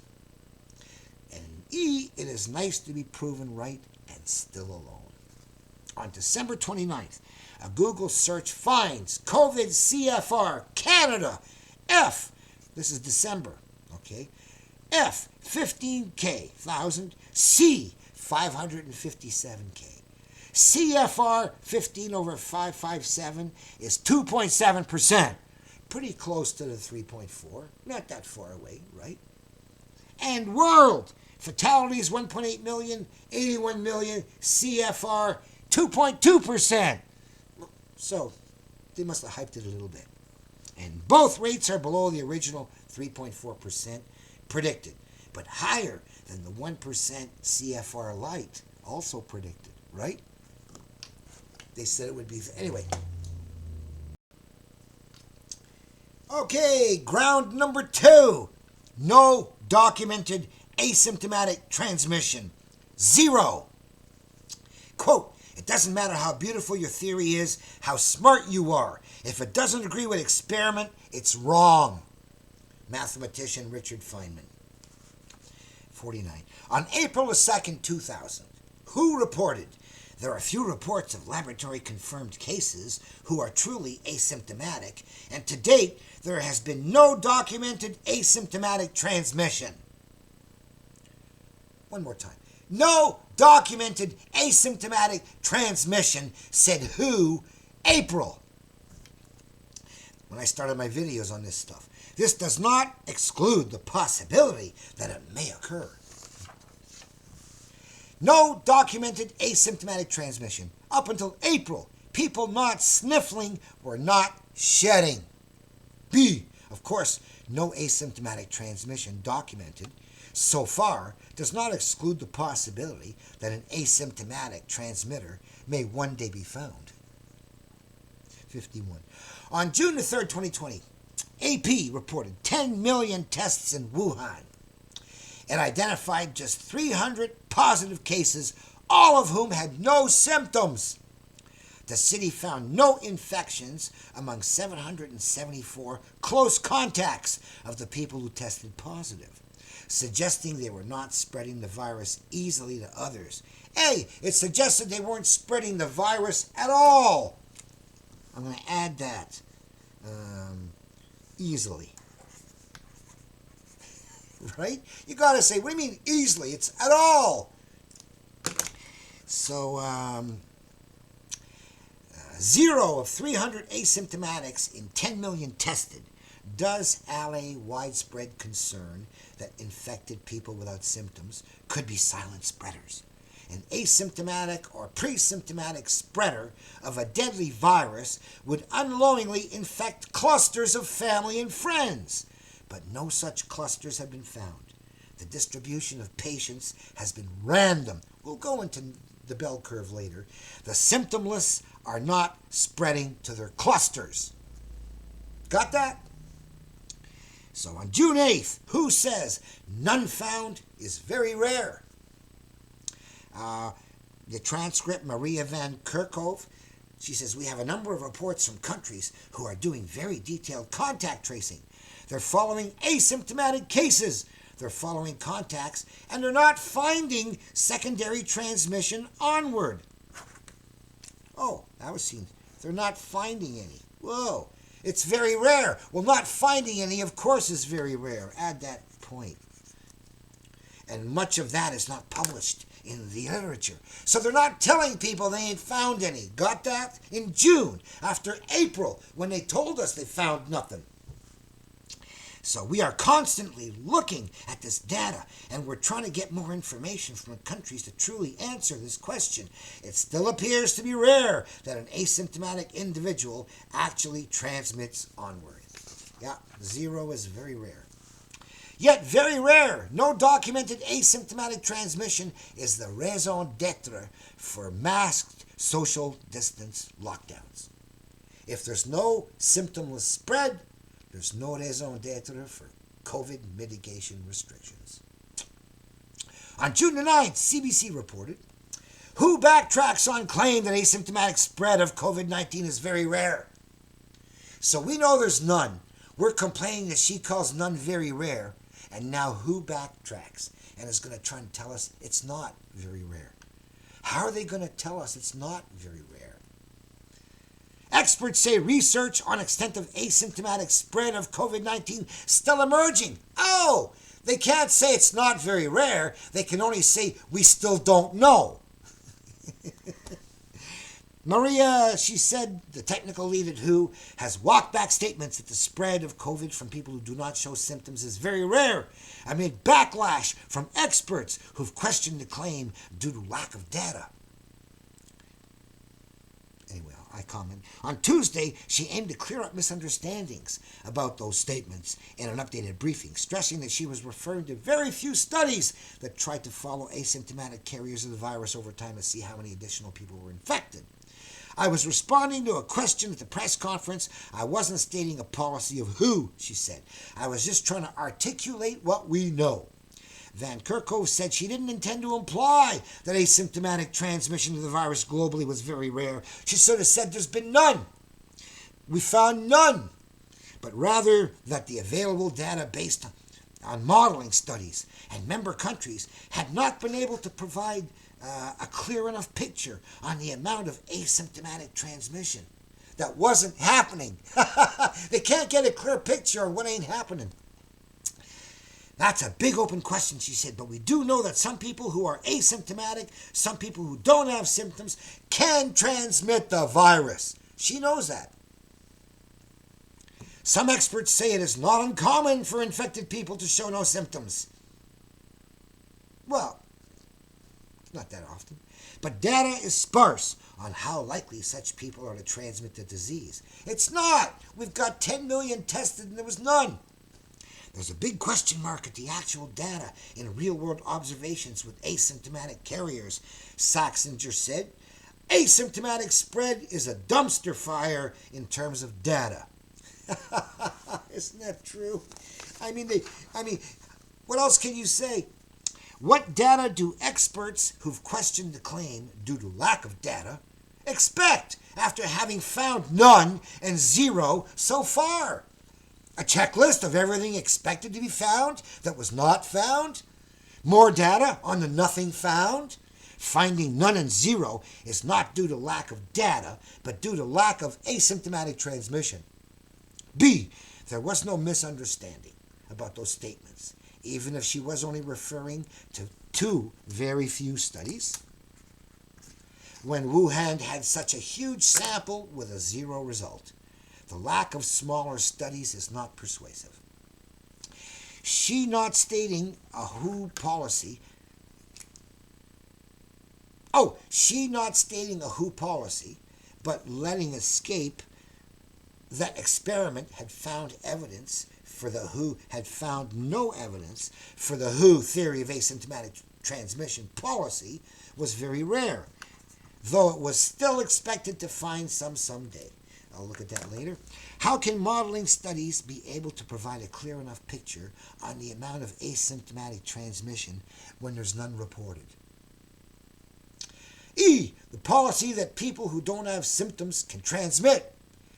And E, it is nice to be proven right and still alone. On December 29th, a Google search finds COVID CFR Canada F. This is December, okay? F, 15K, 1,000. C, 557K. CFR 15 over 557 is 2.7%. Pretty close to the 3.4. Not that far away, right? And world fatalities 1.8 million, 81 million, CFR 2.2%. So they must have hyped it a little bit. And both rates are below the original 3.4% predicted, but higher than the 1% CFR light also predicted, right? They said it would be. Anyway. Okay, ground number 2. No documented asymptomatic transmission. Zero. Quote, it doesn't matter how beautiful your theory is, how smart you are. If it doesn't agree with experiment, it's wrong. Mathematician Richard Feynman. 49. On April 2nd, 2000, WHO reported there are few reports of laboratory-confirmed cases who are truly asymptomatic, and to date, there has been no documented asymptomatic transmission. One more time. No documented asymptomatic transmission, said WHO, April. When I started my videos on this stuff. This does not exclude the possibility that it may occur. No documented asymptomatic transmission. Up until April, people not sniffling were not shedding. B. Of course, no asymptomatic transmission documented so far does not exclude the possibility that an asymptomatic transmitter may one day be found. 51. On June the 3rd, 2020, AP reported 10 million tests in Wuhan. It identified just 300 positive cases, all of whom had no symptoms. The city found no infections among 774 close contacts of the people who tested positive, suggesting they were not spreading the virus easily to others. Hey, it suggested they weren't spreading the virus at all. I'm going to add that. Easily. Right? You got to say, what do you mean easily? It's at all. So, 0 of 300 asymptomatics in 10 million tested does allay widespread concern that infected people without symptoms could be silent spreaders. An asymptomatic or pre-symptomatic spreader of a deadly virus would unknowingly infect clusters of family and friends, but no such clusters have been found. The distribution of patients has been random. We'll go into the bell curve later. The symptomless are not spreading to their clusters. Got that? So on June 8th, WHO says none found is very rare. The transcript, Maria Van Kerkhove, she says, we have a number of reports from countries who are doing very detailed contact tracing. They're following asymptomatic cases. They're following contacts, and they're not finding secondary transmission onward. Oh, that was seen. They're not finding any. Whoa. It's very rare. Well, not finding any, of course, is very rare. Add that point. And much of that is not published in the literature. So they're not telling people they ain't found any. Got that? In June, after April, when they told us they found nothing. So we are constantly looking at this data, and we're trying to get more information from countries to truly answer this question. It still appears to be rare that an asymptomatic individual actually transmits onward. Yeah, 0 is very rare. Yet very rare, no documented asymptomatic transmission is the raison d'etre for masked social distance lockdowns. If there's no symptomless spread, there's no raison d'etre for COVID mitigation restrictions. On June the 9th, CBC reported, WHO backtracks on claim that asymptomatic spread of COVID-19 is very rare. So we know there's none. We're complaining that she calls none very rare, and now WHO backtracks and is going to try and tell us it's not very rare. How are they going to tell us it's not very rare? Experts say research on extent of asymptomatic spread of COVID-19 still emerging. Oh, they can't say it's not very rare. They can only say we still don't know. Maria, she said, the technical lead at WHO, has walked back statements that the spread of COVID from people who do not show symptoms is very rare, amid backlash from experts who've questioned the claim due to lack of data. Anyway, I comment. On Tuesday, she aimed to clear up misunderstandings about those statements in an updated briefing, stressing that she was referring to very few studies that tried to follow asymptomatic carriers of the virus over time to see how many additional people were infected. I was responding to a question at the press conference. I wasn't stating a policy of WHO, she said. I was just trying to articulate what we know. Van Kerkhove said she didn't intend to imply that asymptomatic transmission of the virus globally was very rare. She sort of said there's been none. We found none. But rather that the available data based on modeling studies and member countries had not been able to provide a clear enough picture on the amount of asymptomatic transmission. That wasn't happening. They can't get a clear picture on what ain't happening. That's a big open question, she said, but we do know that some people who are asymptomatic, some people who don't have symptoms, can transmit the virus. She knows that. Some experts say it is not uncommon for infected people to show no symptoms. Well, not that often. But data is sparse on how likely such people are to transmit the disease. It's not. We've got 10 million tested and there was none. There's a big question mark at the actual data in real-world observations with asymptomatic carriers, Saxinger said. Asymptomatic spread is a dumpster fire in terms of data. Isn't that true? I mean, what else can you say? What data do experts who've questioned the claim due to lack of data expect after having found none and zero so far? A checklist of everything expected to be found that was not found? More data on the nothing found? Finding none and zero is not due to lack of data, but due to lack of asymptomatic transmission. B, there was no misunderstanding about those statements, even if she was only referring to 2 very few studies. When Wuhan had such a huge sample with a 0 result, the lack of smaller studies is not persuasive. She not stating a WHO policy. She not stating a WHO policy, but letting escape that experiment had found evidence for the WHO had found no evidence for the WHO theory of asymptomatic transmission policy was very rare, though it was still expected to find some someday. I'll look at that later. How can modeling studies be able to provide a clear enough picture on the amount of asymptomatic transmission when there's none reported? E, the policy that people who don't have symptoms can transmit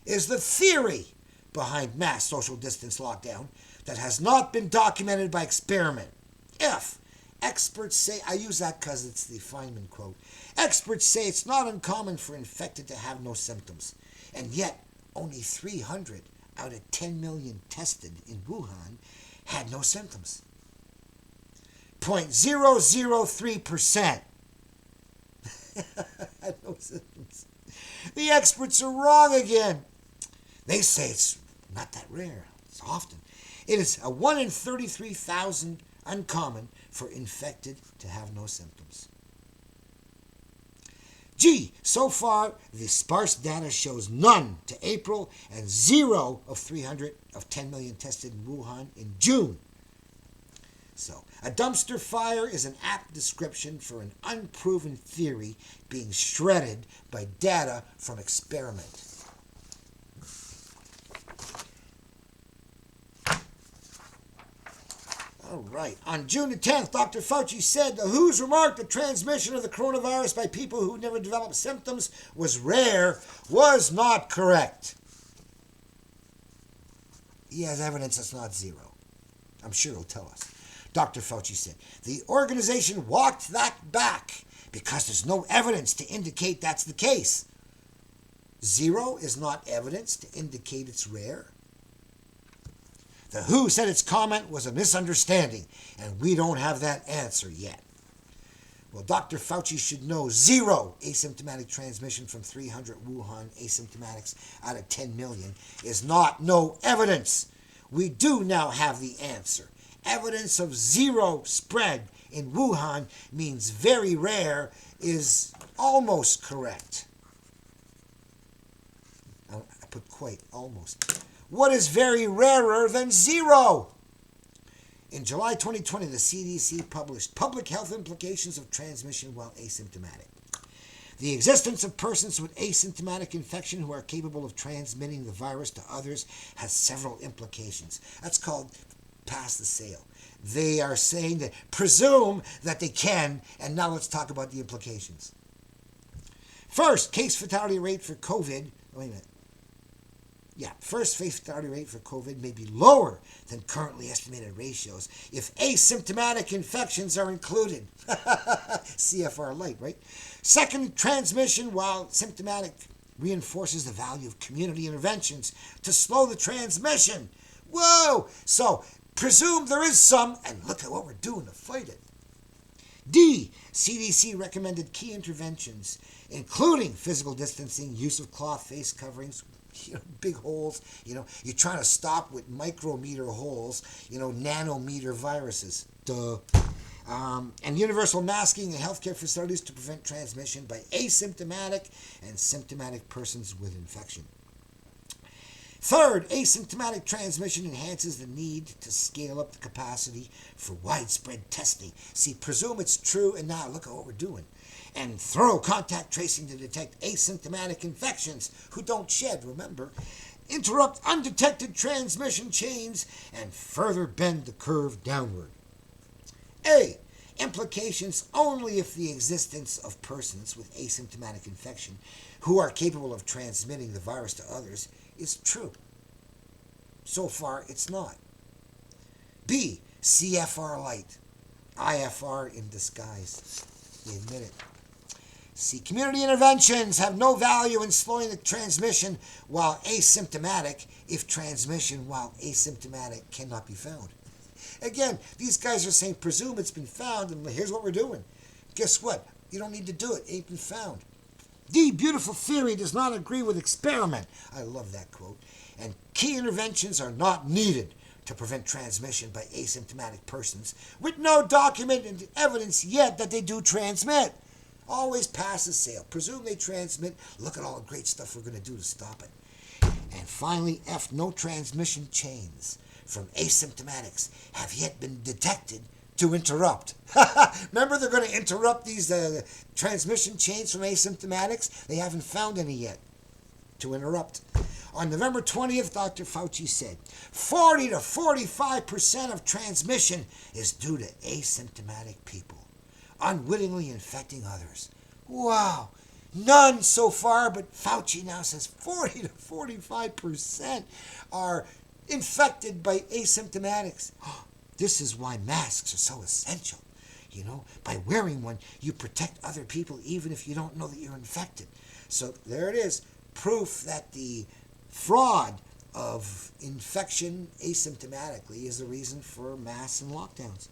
is the theory behind mass social distance lockdown that has not been documented by experiment. F, experts say, I use that because it's the Feynman quote, experts say it's not uncommon for infected to have no symptoms, and yet only 300 out of 10 million tested in Wuhan had no symptoms. 0.003% had no symptoms. The experts are wrong again. They say it's not that rare. It's often. It is a 1 in 33,000 uncommon for infected to have no symptoms. G, so far the sparse data shows none to April and 0 of 300 of 10 million tested in Wuhan in June. So, a dumpster fire is an apt description for an unproven theory being shredded by data from experiment. All right. On June the 10th, Dr. Fauci said the WHO's remark that transmission of the coronavirus by people who never developed symptoms was rare was not correct. He has evidence that's not 0. I'm sure he'll tell us. Dr. Fauci said, the organization walked that back because there's no evidence to indicate that's the case. 0 is not evidence to indicate it's rare. The WHO said its comment was a misunderstanding, and we don't have that answer yet. Well, Dr. Fauci should know 0 asymptomatic transmission from 300 Wuhan asymptomatics out of 10 million is not no evidence. We do now have the answer. Evidence of 0 spread in Wuhan means very rare is almost correct. I put quite almost. What is very rarer than 0? In July 2020, the CDC published Public Health Implications of Transmission While Asymptomatic. The existence of persons with asymptomatic infection who are capable of transmitting the virus to others has several implications. That's called pass the sale. they are saying that presume that they can, and now let's talk about the implications. First, case fatality rate for COVID. Wait a minute. Yeah, first case fatality rate for COVID may be lower than currently estimated ratios if asymptomatic infections are included. CFR light, right? Second, transmission while symptomatic reinforces the value of community interventions to slow the transmission. Whoa! So, presume there is some, and look at what we're doing to fight it. D. CDC recommended key interventions, including physical distancing, use of cloth face coverings, big holes, you're trying to stop with micrometer holes, nanometer viruses. Duh. And universal masking in healthcare facilities to prevent transmission by asymptomatic and symptomatic persons with infection. Third, asymptomatic transmission enhances the need to scale up the capacity for widespread testing. See, presume it's true, and now look at what we're doing. And thorough contact tracing to detect asymptomatic infections who don't shed, remember. Interrupt undetected transmission chains and further bend the curve downward. A. Implications only if the existence of persons with asymptomatic infection who are capable of transmitting the virus to others is true. So far, it's not. B. CFR light. IFR in disguise. We admit it. C. Community interventions have no value in slowing the transmission while asymptomatic if transmission while asymptomatic cannot be found. Again, these guys are saying presume it's been found, and here's what we're doing. Guess what? You don't need to do it. It ain't been found. D. Beautiful theory does not agree with experiment. I love that quote. And key interventions are not needed to prevent transmission by asymptomatic persons with no documented evidence yet that they do transmit. Always pass the sale. Presume they transmit. Look at all the great stuff we're going to do to stop it. And finally, F. No transmission chains from asymptomatics have yet been detected to interrupt. Remember, they're going to interrupt these transmission chains from asymptomatics? They haven't found any yet to interrupt. On November 20th, Dr. Fauci said 40 to 45% of transmission is due to asymptomatic people unwittingly infecting others. Wow, none so far, but Fauci now says 40 to 45% are infected by asymptomatics. This is why masks are so essential. By wearing one, you protect other people even if you don't know that you're infected. So there it is, proof that the fraud of infection asymptomatically is the reason for masks and lockdowns.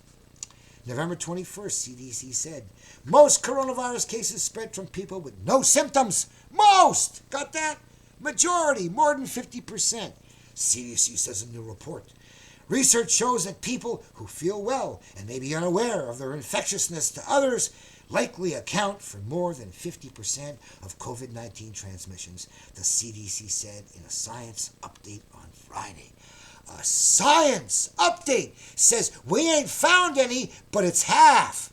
November 21st, CDC said, most coronavirus cases spread from people with no symptoms. Most! Got that? Majority, more than 50%. CDC says in a new report. Research shows that people who feel well and may be unaware of their infectiousness to others likely account for more than 50% of COVID-19 transmissions, the CDC said in a science update on Friday. A science update says we ain't found any, but it's half.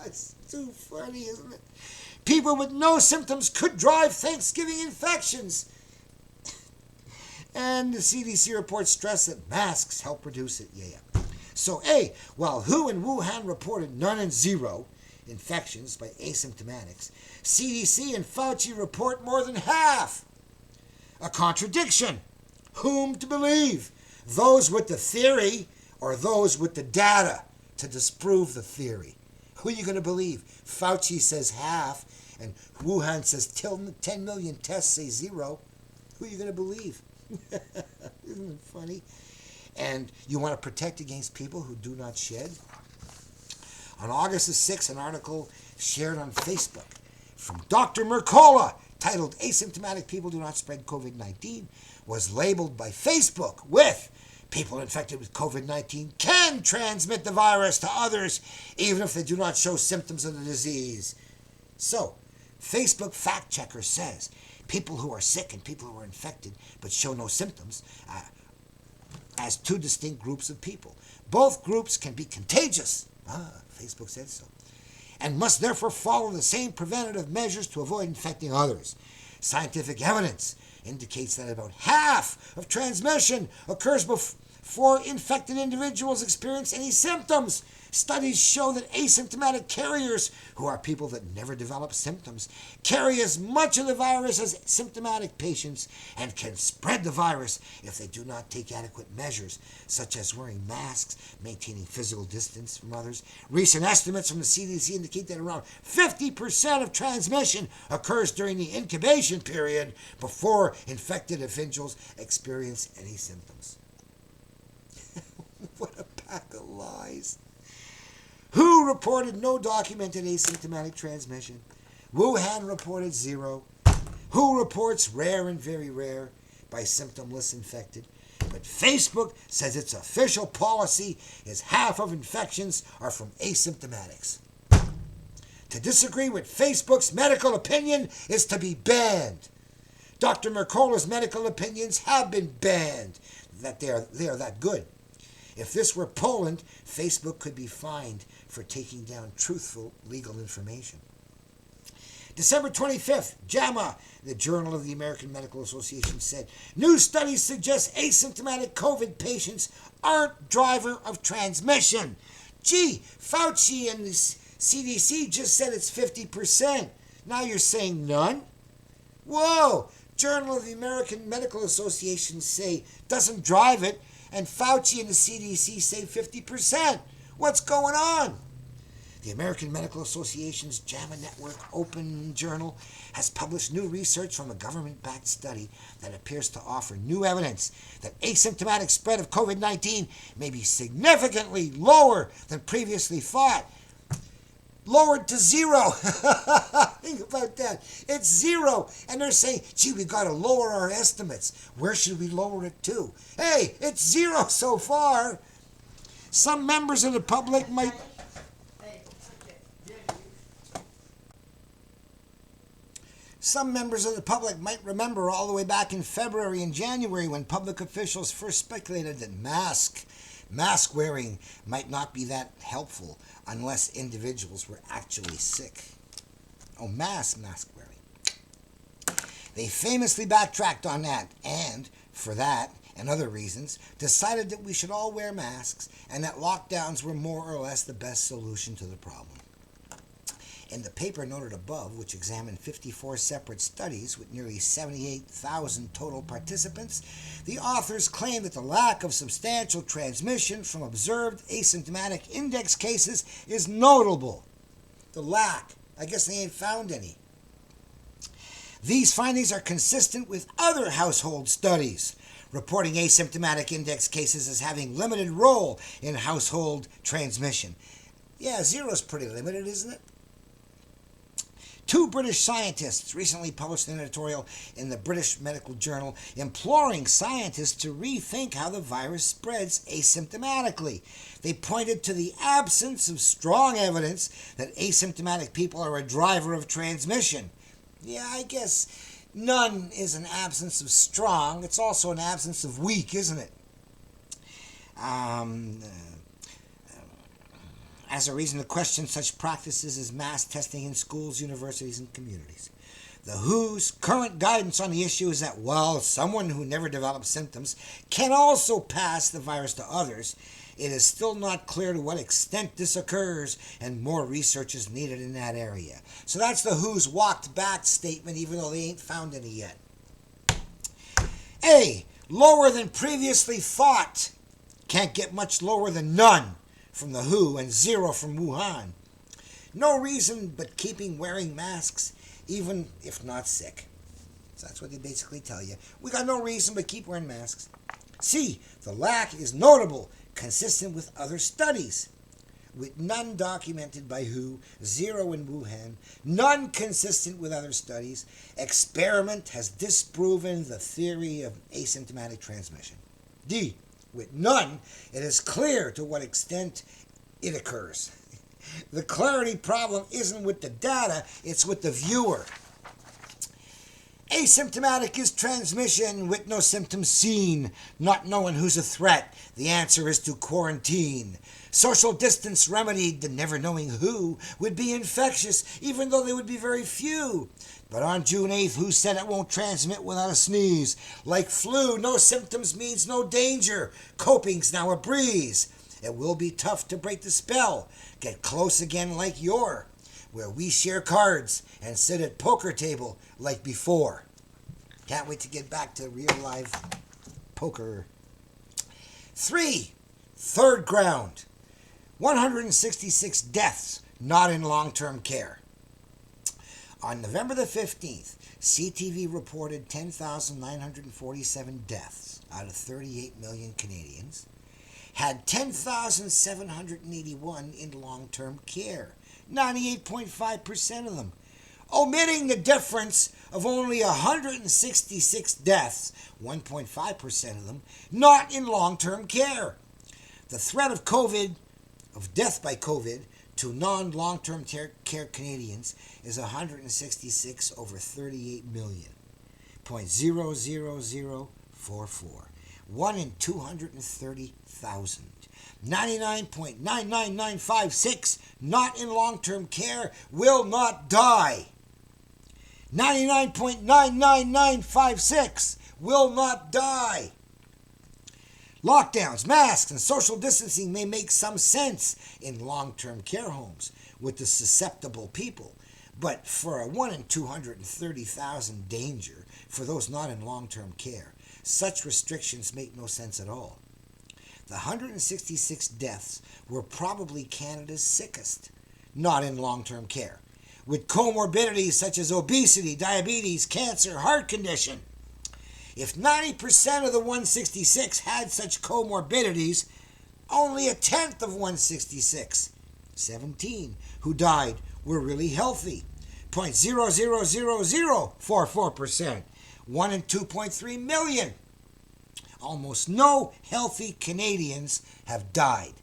It's too funny, isn't it? People with no symptoms could drive Thanksgiving infections. And the CDC report stressed that masks help reduce it. Yeah. So A, while WHO and Wuhan reported none and zero infections by asymptomatics, CDC and Fauci report more than half. A contradiction. Whom to believe? Those with the theory or those with the data to disprove the theory? Who are you going to believe? Fauci says half and Wuhan says 10 million tests say zero. Who are you going to believe? Isn't it funny? And you want to protect against people who do not shed? On August the 6th, an article shared on Facebook from Dr. Mercola titled Asymptomatic People Do Not Spread COVID-19 was labeled by Facebook with people infected with COVID-19 can transmit the virus to others even if they do not show symptoms of the disease. So, Facebook fact checker says people who are sick and people who are infected but show no symptoms as two distinct groups of people. Both groups can be contagious. Facebook said so. And must therefore follow the same preventative measures to avoid infecting others. Scientific evidence indicates that about half of transmission occurs for infected individuals experience any symptoms. Studies show that asymptomatic carriers, who are people that never develop symptoms, carry as much of the virus as symptomatic patients and can spread the virus if they do not take adequate measures, such as wearing masks, maintaining physical distance from others. Recent estimates from the CDC indicate that around 50% of transmission occurs during the incubation period before infected individuals experience any symptoms. What a pack of lies. WHO reported no documented asymptomatic transmission. Wuhan reported 0. WHO reports rare and very rare by symptomless infected. But Facebook says its official policy is half of infections are from asymptomatics. To disagree with Facebook's medical opinion is to be banned. Dr. Mercola's medical opinions have been banned. That they are that good. If this were Poland, Facebook could be fined for taking down truthful legal information. December 25th, JAMA, the Journal of the American Medical Association, said, new studies suggest asymptomatic COVID patients aren't driver of transmission. Gee, Fauci and the CDC just said it's 50%. Now you're saying none? Whoa! Journal of the American Medical Association say doesn't drive it, and Fauci and the CDC say 50%. What's going on? The American Medical Association's JAMA Network Open Journal has published new research from a government-backed study that appears to offer new evidence that asymptomatic spread of COVID-19 may be significantly lower than previously thought. Lowered to 0. Think about that. It's 0. And they're saying, gee, we've got to lower our estimates. Where should we lower it to? Hey, it's 0 so far. Some members of the public might... Some members of the public might remember all the way back in February and January when public officials first speculated that mask wearing might not be that helpful unless individuals were actually sick. Oh, mask wearing. They famously backtracked on that and, for that and other reasons, decided that we should all wear masks and that lockdowns were more or less the best solution to the problem. In the paper noted above, which examined 54 separate studies with nearly 78,000 total participants, the authors claim that the lack of substantial transmission from observed asymptomatic index cases is notable. The lack. I guess they ain't found any. These findings are consistent with other household studies, reporting asymptomatic index cases as having limited role in household transmission. Yeah, 0 is pretty limited, isn't it? 2 British scientists recently published an editorial in the British Medical Journal imploring scientists to rethink how the virus spreads asymptomatically. They pointed to the absence of strong evidence that asymptomatic people are a driver of transmission. Yeah, I guess none is an absence of strong. It's also an absence of weak, isn't it? As a reason to question such practices as mass testing in schools, universities, and communities. The WHO's current guidance on the issue is that while someone who never develops symptoms can also pass the virus to others, it is still not clear to what extent this occurs, and more research is needed in that area. So that's the WHO's walked back statement, even though they ain't found any yet. A, lower than previously thought. Can't get much lower than none from the WHO and 0 from Wuhan. No reason but keeping wearing masks, even if not sick. So that's what they basically tell you. We got no reason but keep wearing masks. C, the lack is notable, consistent with other studies, with none documented by WHO, 0 in Wuhan, none consistent with other studies. Experiment has disproven the theory of asymptomatic transmission. D, with none, it is clear to what extent it occurs. The clarity problem isn't with the data, it's with the viewer. Asymptomatic is transmission with no symptoms seen. Not knowing who's a threat, the answer is to quarantine. Social distance remedied, the never knowing who would be infectious, even though they would be very few. But on June 8th, who said it won't transmit without a sneeze? Like flu, no symptoms means no danger. Coping's now a breeze. It will be tough to break the spell. Get close again like yore, where we share cards and sit at poker table like before. Can't wait to get back to real live poker. 3. Third ground. 166 deaths not in long-term care. On November the 15th, CTV reported 10,947 deaths out of 38 million Canadians, had 10,781 in long-term care, 98.5% of them, omitting the difference of only 166 deaths, 1.5% of them, not in long-term care. The threat of death by COVID to non-long-term care Canadians is 166 over 38 million, 0.00044. 1 in 230,000. 99.99956 not in long-term care will not die. 99.99956 will not die. Lockdowns, masks, and social distancing may make some sense in long-term care homes with the susceptible people, but for a 1 in 230,000 danger for those not in long-term care, such restrictions make no sense at all. The 166 deaths were probably Canada's sickest, not in long-term care, with comorbidities such as obesity, diabetes, cancer, heart condition. If 90% of the 166 had such comorbidities, only a tenth of 166, 17, who died were really healthy, 0.00044%, 1 in 2.3 million. Almost no healthy Canadians have died,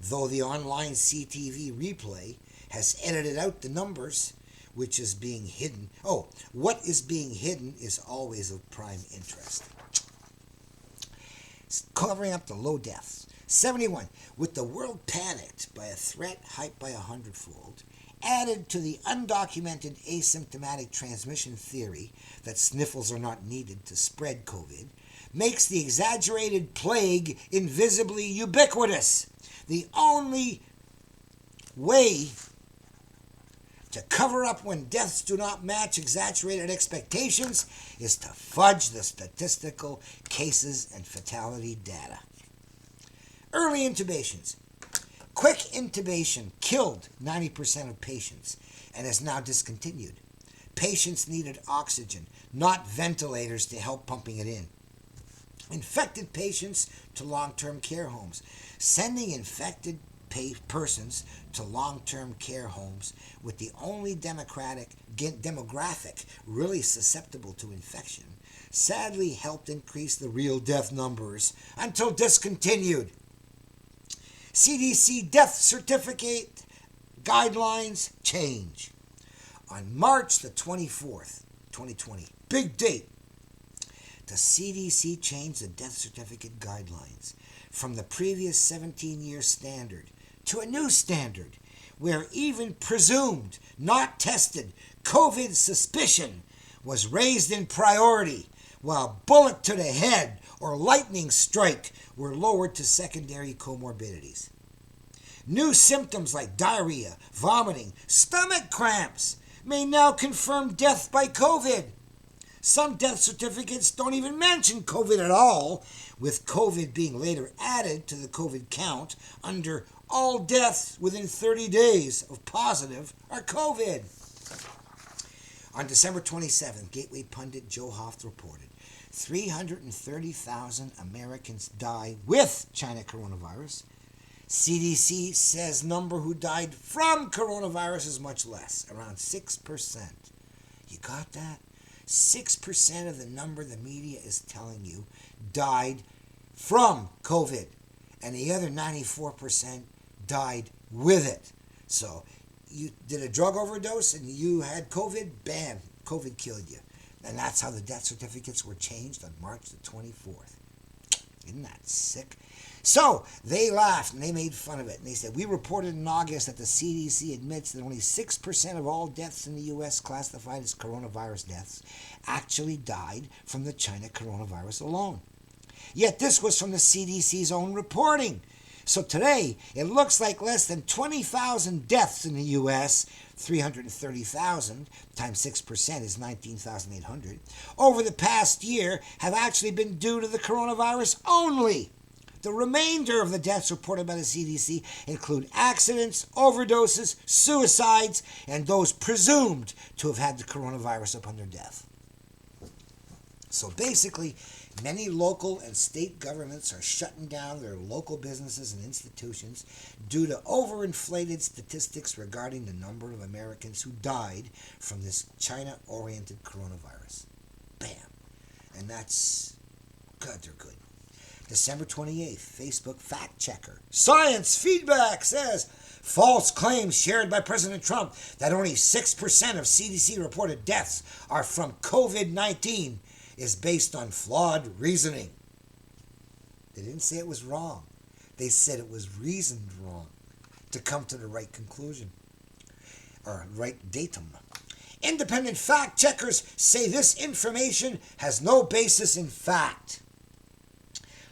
though the online CTV replay has edited out the numbers, which is being hidden. Oh, what is being hidden is always of prime interest. Covering up the low deaths. 71. With the world panicked by a threat hyped by 100-fold, added to the undocumented asymptomatic transmission theory that sniffles are not needed to spread COVID, makes the exaggerated plague invisibly ubiquitous. The only way to cover up when deaths do not match exaggerated expectations is to fudge the statistical cases and fatality data. Early intubations. Quick intubation killed 90% of patients and is now discontinued. Patients needed oxygen, not ventilators to help pumping it in. Infected patients to long-term care homes. Sending infected persons to long-term care homes with the only demographic really susceptible to infection sadly helped increase the real death numbers until discontinued. CDC death certificate guidelines change. On March the 24th, 2020, big date, the CDC changed the death certificate guidelines from the previous 17-year standard to a new standard where even presumed, not tested, COVID suspicion was raised in priority, while bullet to the head or lightning strike were lowered to secondary comorbidities. New symptoms like diarrhea, vomiting, stomach cramps may now confirm death by COVID. Some death certificates don't even mention COVID at all, with COVID being later added to the COVID count under all deaths within 30 days of positive are COVID. On December 27th, Gateway pundit Joe Hoft reported 330,000 Americans die with China coronavirus. CDC says number who died from coronavirus is much less, around 6%. You got that? 6% of the number the media is telling you died from COVID, and the other 94% died with it. So you did a drug overdose and you had COVID, bam, COVID killed you. And that's how the death certificates were changed on March the 24th. Isn't that sick? So they laughed and they made fun of it. And they said, we reported in August that the CDC admits that only 6% of all deaths in the U.S. classified as coronavirus deaths actually died from the China coronavirus alone. Yet this was from the CDC's own reporting. So today, it looks like less than 20,000 deaths in the U.S., 330,000 times 6% is 19,800, over the past year have actually been due to the coronavirus only. The remainder of the deaths reported by the CDC include accidents, overdoses, suicides, and those presumed to have had the coronavirus upon their death. So basically, many local and state governments are shutting down their local businesses and institutions due to overinflated statistics regarding the number of Americans who died from this China-oriented coronavirus. Bam. And that's good, they're good. December 28th, Facebook fact checker. Science Feedback says false claims shared by President Trump that only 6% of CDC reported deaths are from COVID-19 is based on flawed reasoning. They didn't say it was wrong. They said it was reasoned wrong to come to the right conclusion or right datum. Independent fact checkers say this information has no basis in fact.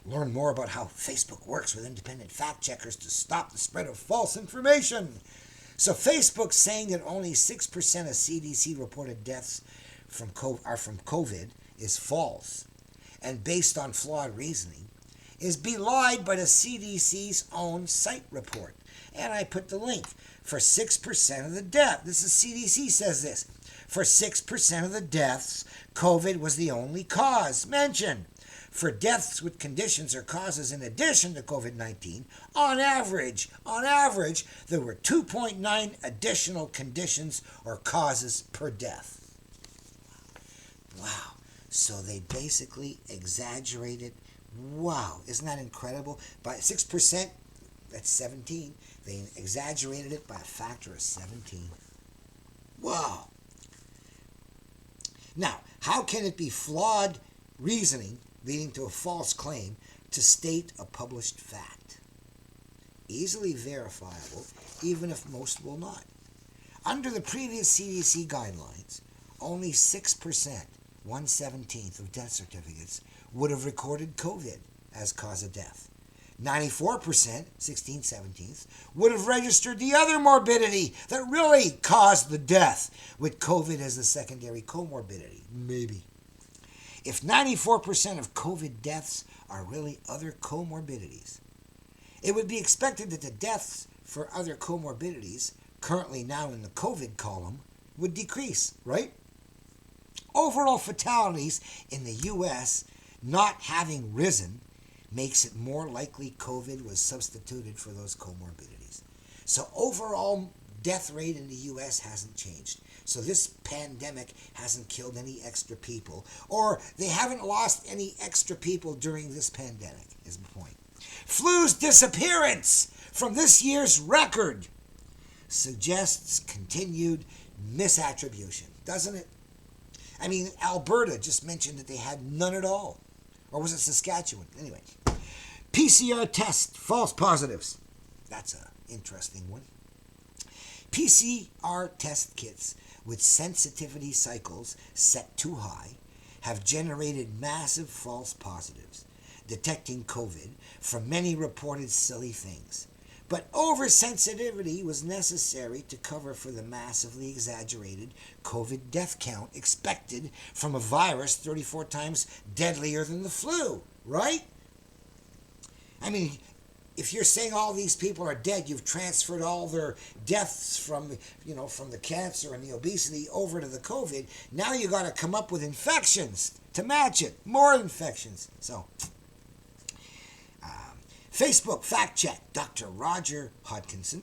Learn more about how Facebook works with independent fact checkers to stop the spread of false information. So Facebook's saying that only 6% of CDC reported deaths are from COVID is false and based on flawed reasoning is belied by the CDC's own site report. And I put the link. For 6% of the deaths, this is CDC says this, for 6% of the deaths, COVID was the only cause mentioned. For deaths with conditions or causes in addition to COVID-19, on average, there were 2.9 additional conditions or causes per death. Wow. So they basically exaggerated. Wow. Isn't that incredible? By 6%, that's 17. They exaggerated it by a factor of 17. Wow. Now, how can it be flawed reasoning leading to a false claim to state a published fact? Easily verifiable, even if most will not. Under the previous CDC guidelines, only 6%, 1/17th of death certificates, would have recorded COVID as cause of death. 94%, 16/17th, would have registered the other morbidity that really caused the death, with COVID as the secondary comorbidity. Maybe. If 94% of COVID deaths are really other comorbidities, it would be expected that the deaths for other comorbidities, currently now in the COVID column, would decrease, right? Overall fatalities in the U.S. not having risen makes it more likely COVID was substituted for those comorbidities. So overall death rate in the U.S. hasn't changed. So this pandemic hasn't killed any extra people, or they haven't lost any extra people during this pandemic, is the point. Flu's disappearance from this year's record suggests continued misattribution, doesn't it? I mean, Alberta just mentioned that they had none at all. Or was it Saskatchewan? Anyway. PCR test, false positives. That's an interesting one. PCR test kits with sensitivity cycles set too high have generated massive false positives, detecting COVID from many reported silly things. But oversensitivity was necessary to cover for the massively exaggerated COVID death count expected from a virus 34 times deadlier than the flu, right? I mean, if you're saying all these people are dead, you've transferred all their deaths from the cancer and the obesity over to the COVID. Now you got to come up with infections to match it, more infections. So, Facebook fact check, Dr. Roger Hodkinson.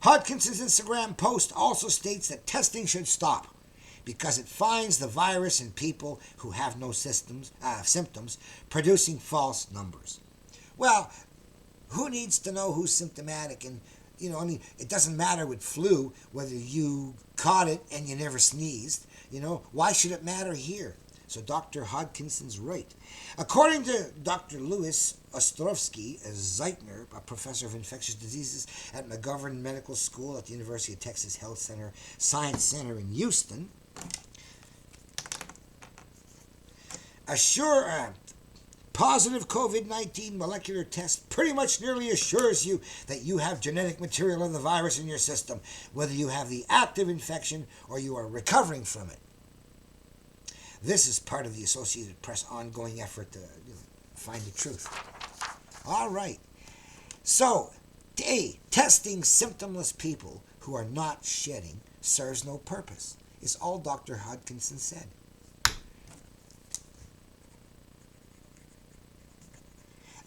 Hodkinson's Instagram post also states that testing should stop because it finds the virus in people who have no symptoms, producing false numbers. Well, who needs to know who's symptomatic and I mean, it doesn't matter with flu whether you caught it and you never sneezed. Why should it matter here? So Dr. Hodkinson's right. According to Dr. Louis Ostrovsky Zeitner, a professor of infectious diseases at McGovern Medical School at the University of Texas Health Center Science Center in Houston, a sure positive COVID-19 molecular test pretty much nearly assures you that you have genetic material of the virus in your system, whether you have the active infection or you are recovering from it. This is part of the Associated Press ongoing effort to find the truth. All right. So, A, testing symptomless people who are not shedding serves no purpose, is all Dr. Hodkinson said.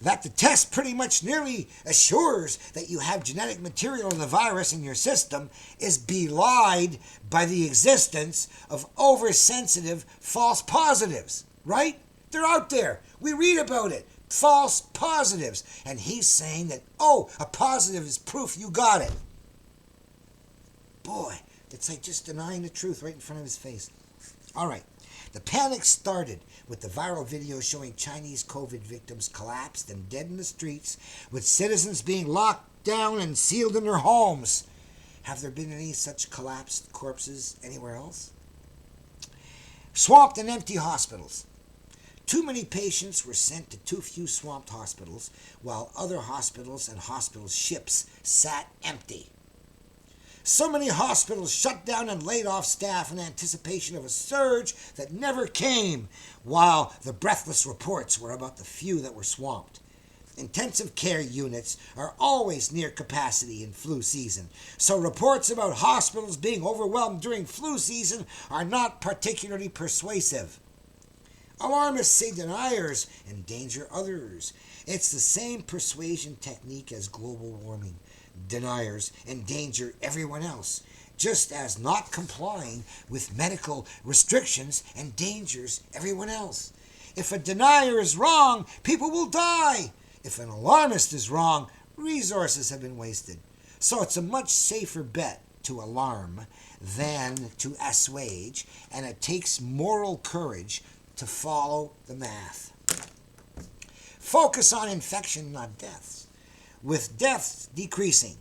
That the test pretty much nearly assures that you have genetic material of the virus in your system is belied by the existence of oversensitive false positives, right? They're out there. We read about it. False positives. And he's saying that, a positive is proof you got it. Boy, it's like just denying the truth right in front of his face. All right. The panic started with the viral video showing Chinese COVID victims collapsed and dead in the streets, with citizens being locked down and sealed in their homes. Have there been any such collapsed corpses anywhere else? Swamped and empty hospitals. Too many patients were sent to too few swamped hospitals, while other hospitals and hospital ships sat empty. So many hospitals shut down and laid off staff in anticipation of a surge that never came, while the breathless reports were about the few that were swamped. Intensive care units are always near capacity in flu season, so reports about hospitals being overwhelmed during flu season are not particularly persuasive. Alarmists say deniers endanger others. It's the same persuasion technique as global warming. Deniers endanger everyone else, just as not complying with medical restrictions endangers everyone else. If a denier is wrong, people will die. If an alarmist is wrong, resources have been wasted. So it's a much safer bet to alarm than to assuage, and it takes moral courage to follow the math. Focus on infection, not deaths. With deaths decreasing,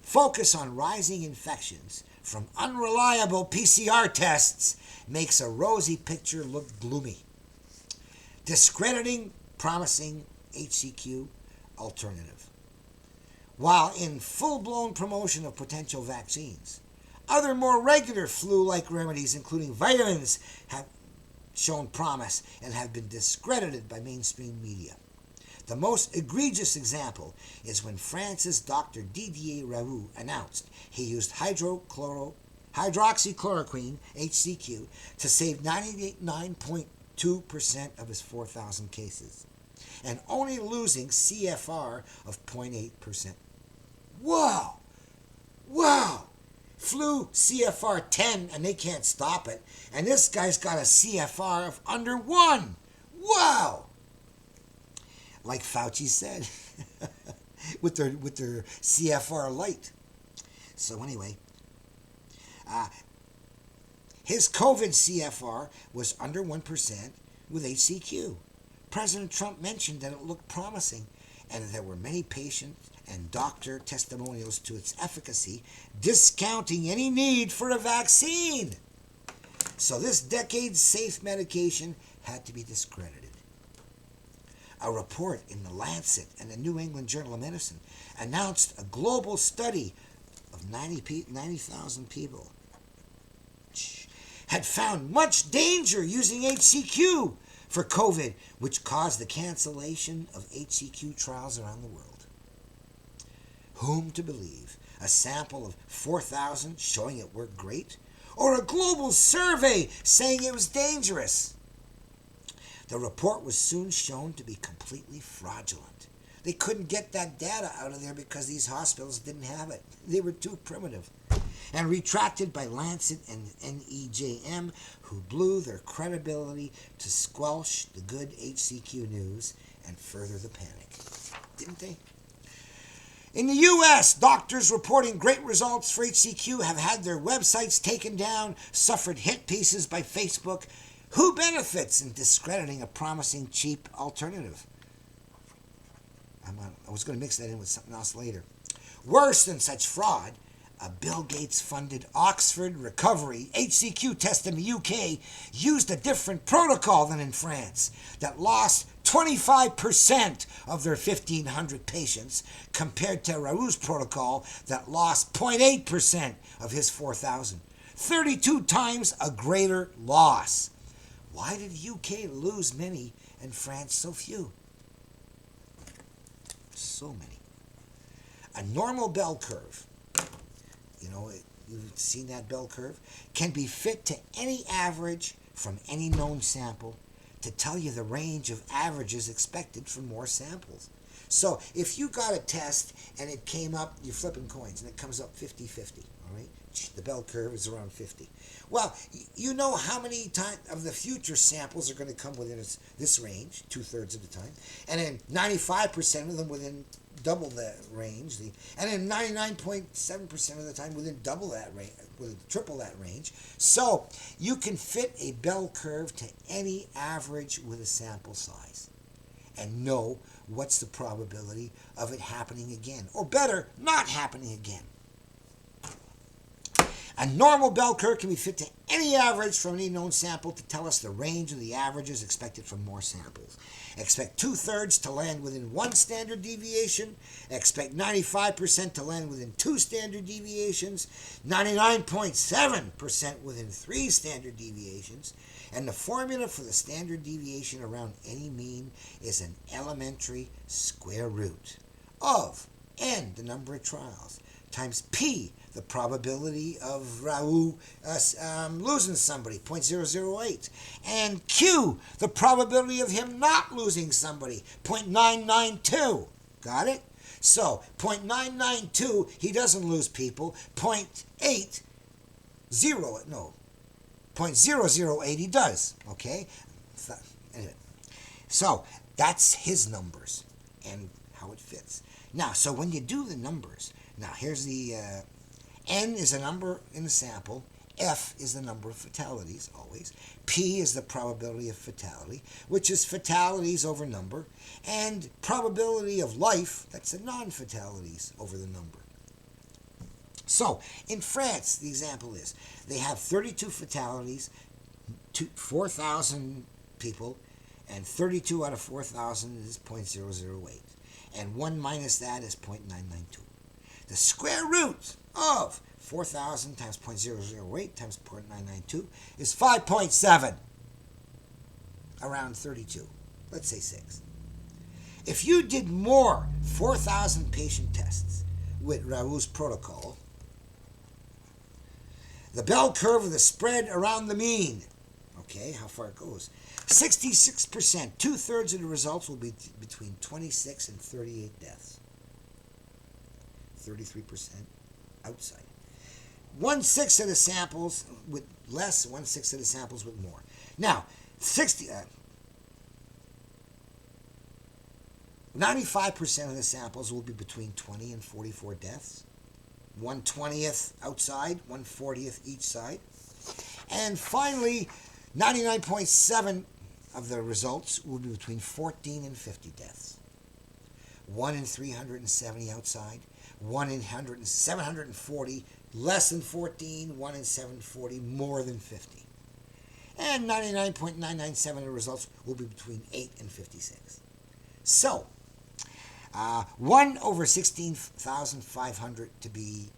focus on rising infections from unreliable PCR tests makes a rosy picture look gloomy, discrediting promising HCQ alternative. While in full-blown promotion of potential vaccines, other more regular flu-like remedies, including vitamins, have shown promise and have been discredited by mainstream media. The most egregious example is when France's Dr. Didier Raoult announced he used hydroxychloroquine, HCQ, to save 99.2% of his 4,000 cases, and only losing CFR of 0.8%. Wow! Wow! Flu CFR 10 and they can't stop it, and this guy's got a CFR of under 1. Wow! Like Fauci said, with their CFR light. So anyway, his COVID CFR was under 1% with HCQ. President Trump mentioned that it looked promising and there were many patient and doctor testimonials to its efficacy, discounting any need for a vaccine. So this decades-safe medication had to be discredited. A report in The Lancet and the New England Journal of Medicine announced a global study of 90,000 people had found much danger using HCQ for COVID, which caused the cancellation of HCQ trials around the world. Whom to believe? A sample of 4,000 showing it worked great? Or a global survey saying it was dangerous? The report was soon shown to be completely fraudulent. They couldn't get that data out of there because these hospitals didn't have it. They were too primitive. And retracted by Lancet and NEJM, who blew their credibility to squelch the good HCQ news and further the panic. Didn't they? In the U.S., doctors reporting great results for HCQ have had their websites taken down, suffered hit pieces by Facebook. Who benefits in discrediting a promising cheap alternative? I was going to mix that in with something else later. Worse than such fraud, a Bill Gates-funded Oxford Recovery HCQ test in the UK used a different protocol than in France that lost 25% of their 1,500 patients compared to Raoult's protocol that lost 0.8% of his 4,000. 32 times a greater loss. Why did UK lose many and France so few? So many. A normal bell curve, you've seen that bell curve, can be fit to any average from any known sample to tell you the range of averages expected from more samples. So if you got a test and it came up, you're flipping coins, and it comes up 50-50, all right? The bell curve is around 50. Well, you know how many of the future samples are going to come within this range, 2/3 of the time, and then 95% of them within double that range, and then 99.7% of the time within double that range, within triple that range. So you can fit a bell curve to any average with a sample size and know what's the probability of it happening again, or better, not happening again. A normal bell curve can be fit to any average from any known sample to tell us the range of the averages expected from more samples. Expect 2/3 to land within 1 standard deviation. Expect 95% to land within 2 standard deviations. 99.7% within 3 standard deviations. And the formula for the standard deviation around any mean is an elementary square root of n, the number of trials, times p, the probability of Raoult losing somebody, 0.008, and q, the probability of him not losing somebody, 0.992. Got it? So 0.992, he doesn't lose people. 0.008, he does. Okay? Anyway, so that's his numbers and how it fits. Now, so when you do the numbers, now here's the N is a number in the sample, F is the number of fatalities, always, P is the probability of fatality, which is fatalities over number, and probability of life, that's the non-fatalities over the number. So, in France, the example is, they have 32 fatalities, 4,000 people, and 32 out of 4,000 is 0.008. And 1 minus that is 0.992. The square root of 4,000 times 0.008 times 0.992 is 5.7. Around 32. Let's say 6. If you did more 4,000 patient tests with Raoult's protocol, the bell curve of the spread around the mean, okay, how far it goes, 66%, 2/3 of the results will be between 26 and 38 deaths. 33% outside. 1/6 of the samples with less, 1/6 of the samples with more. Now, 95% of the samples will be between 20 and 44 deaths. 1/20th outside, 1/40th each side. And finally, 99.7 of the results will be between 14 and 50 deaths. 1 in 370 outside, 1 in 740, less than 14, 1 in 740, more than 50. And 99.997 of the results will be between 8 and 56. So, 1 over 16,500 to be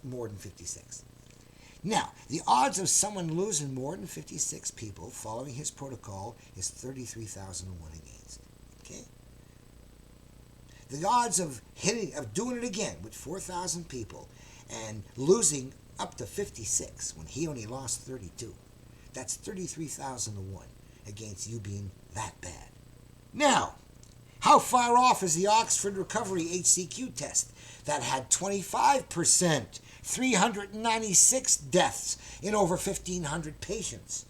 more than 56. Now, the odds of someone losing more than 56 people following his protocol is 33,001 against. Okay? The odds of doing it again with 4,000 people and losing up to 56 when he only lost 32, that's 33,001 against you being that bad. Now, how far off is the Oxford Recovery HCQ test that had 25%, 396 deaths in over 1,500 patients?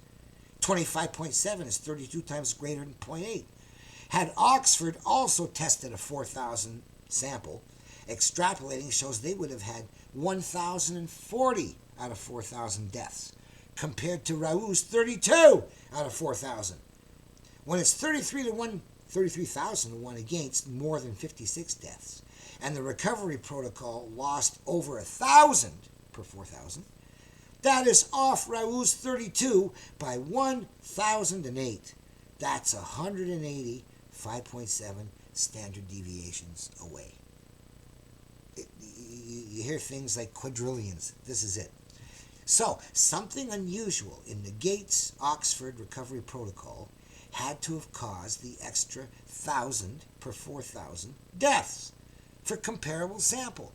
25.7 is 32 times greater than 0.8. Had Oxford also tested a 4,000 sample Extrapolating shows they would have had 1,040 out of 4,000 deaths, compared to Raoul's 32 out of 4,000. When it's 33,000 to 1 against, more than 56 deaths, and the recovery protocol lost over 1,000 per 4,000, that is off Raoul's 32 by 1,008. That's 180, 5.7 standard deviations away. You hear things like quadrillions. This is it. So, something unusual in the Gates-Oxford recovery protocol had to have caused the extra 1,000 per 4,000 deaths for comparable sample.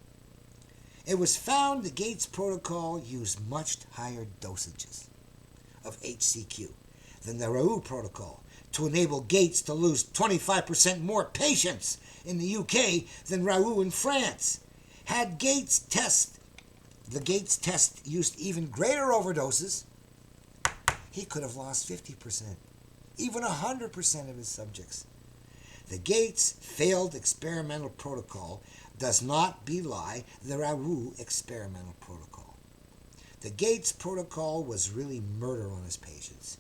It was found the Gates protocol used much higher dosages of HCQ than the Raoult protocol to enable Gates to lose 25% more patients in the UK than Raoult in France. Had the Gates test used even greater overdoses, he could have lost 50%, even 100% of his subjects. The Gates failed experimental protocol does not belie the Raoult experimental protocol. The Gates protocol was really murder on his patients,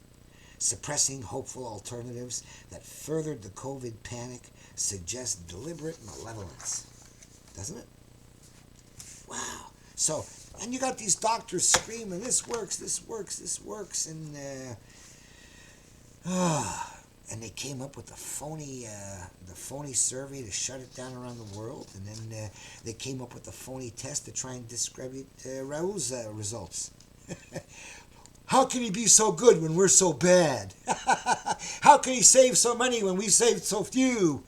suppressing hopeful alternatives that furthered the COVID panic suggests deliberate malevolence. Doesn't it? Wow. So, and you got these doctors screaming, this works, this works, this works, and they came up with the phony survey to shut it down around the world, and then they came up with the phony test to try and discredit Raoul's results. How can he be so good when we're so bad? How can he save so many when we saved so few?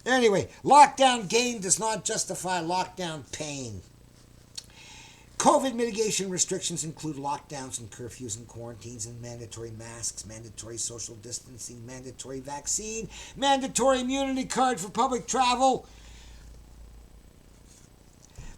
Anyway, lockdown gain does not justify lockdown pain. COVID mitigation restrictions include lockdowns and curfews and quarantines and mandatory masks, mandatory social distancing, mandatory vaccine, mandatory immunity card for public travel.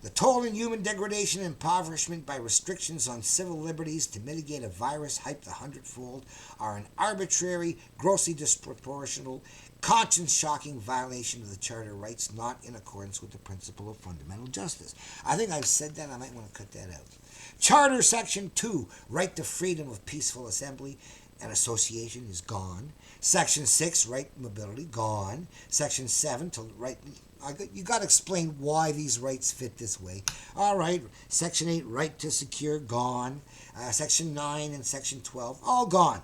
The toll in human degradation and impoverishment by restrictions on civil liberties to mitigate a virus hyped 100-fold are an arbitrary, grossly disproportional, conscience-shocking violation of the Charter rights not in accordance with the principle of fundamental justice. I think I've said that. I might want to cut that out. Charter Section 2, right to freedom of peaceful assembly and association, is gone. Section 6, right mobility, gone. Section 7, to right... You got to explain why these rights fit this way. All right, Section 8, right to secure, gone. Section 9 and Section 12, all gone.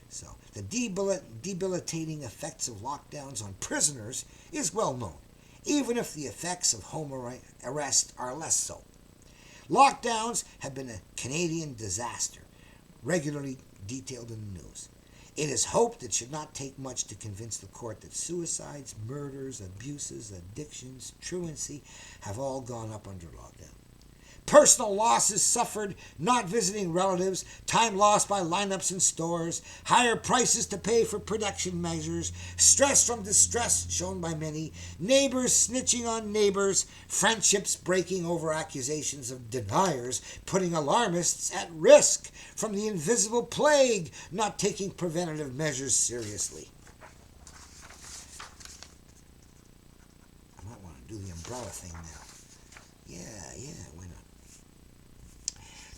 So, the debilitating effects of lockdowns on prisoners is well known, even if the effects of home arrest are less so. Lockdowns have been a Canadian disaster, regularly detailed in the news. It is hoped it should not take much to convince the court that suicides, murders, abuses, addictions, truancy have all gone up under lockdown. Personal losses suffered not visiting relatives, time lost by lineups in stores, higher prices to pay for production measures, stress from distress shown by many, neighbors snitching on neighbors, friendships breaking over accusations of deniers, putting alarmists at risk from the invisible plague, not taking preventative measures seriously. I might want to do the umbrella thing now. Yeah, why not?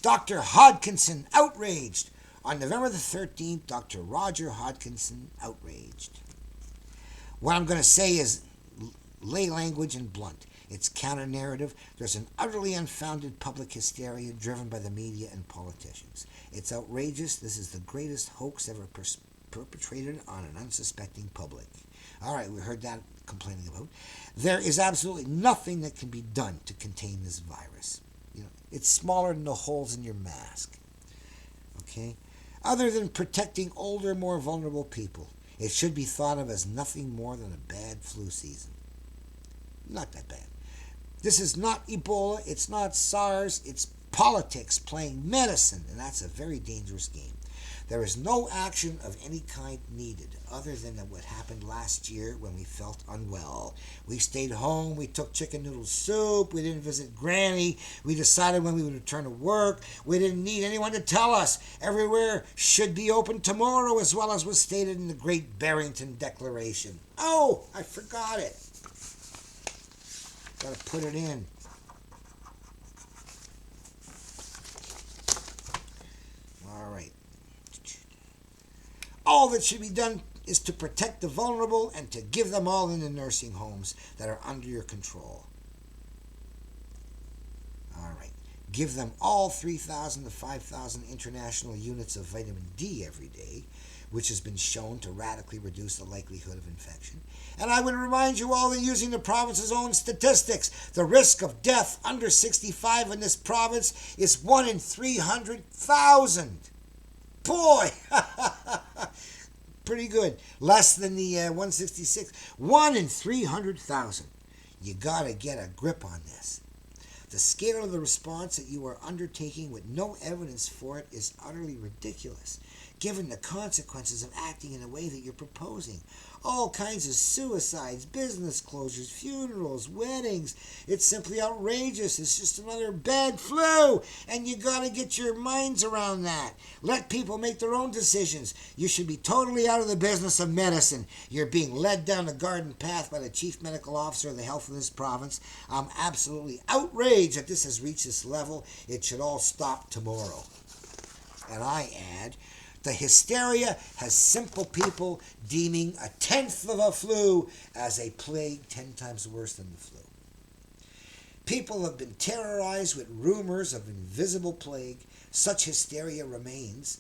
Dr. Hodkinson outraged. On November the 13th, Dr. Roger Hodkinson outraged. What I'm going to say is lay language and blunt. It's counter-narrative. There's an utterly unfounded public hysteria driven by the media and politicians. It's outrageous. This is the greatest hoax ever perpetrated on an unsuspecting public. All right, we heard that complaining about. There is absolutely nothing that can be done to contain this virus. It's smaller than the holes in your mask. Okay? Other than protecting older, more vulnerable people, it should be thought of as nothing more than a bad flu season. Not that bad. This is not Ebola, it's not SARS, it's politics playing medicine, and that's a very dangerous game. There is no action of any kind needed other than what happened last year when we felt unwell. We stayed home, we took chicken noodle soup, we didn't visit Granny, we decided when we would return to work, we didn't need anyone to tell us. Everywhere should be open tomorrow, as well as was stated in the Great Barrington Declaration. Oh, I forgot it. Gotta put it in. All right. All that should be done is to protect the vulnerable and to give them all into nursing homes that are under your control. All right. Give them all 3,000 to 5,000 international units of vitamin D every day, which has been shown to radically reduce the likelihood of infection. And I would remind you all that using the province's own statistics, the risk of death under 65 in this province is 1 in 300,000. Boy! Pretty good. Less than the 166. 1 in 300,000. You gotta get a grip on this. The scale of the response that you are undertaking with no evidence for it is utterly ridiculous, given the consequences of acting in a way that you're proposing. All kinds of suicides, business closures, funerals, weddings. It's simply outrageous. It's just another bad flu, and you gotta get your minds around that. Let people make their own decisions. You should be totally out of the business of medicine. You're being led down the garden path by the chief medical officer of the health of this province. I'm absolutely outraged that this has reached this level. It should all stop tomorrow. And I add, the hysteria has simple people deeming a tenth of a flu as a plague 10 times worse than the flu. People have been terrorized with rumors of invisible plague. Such hysteria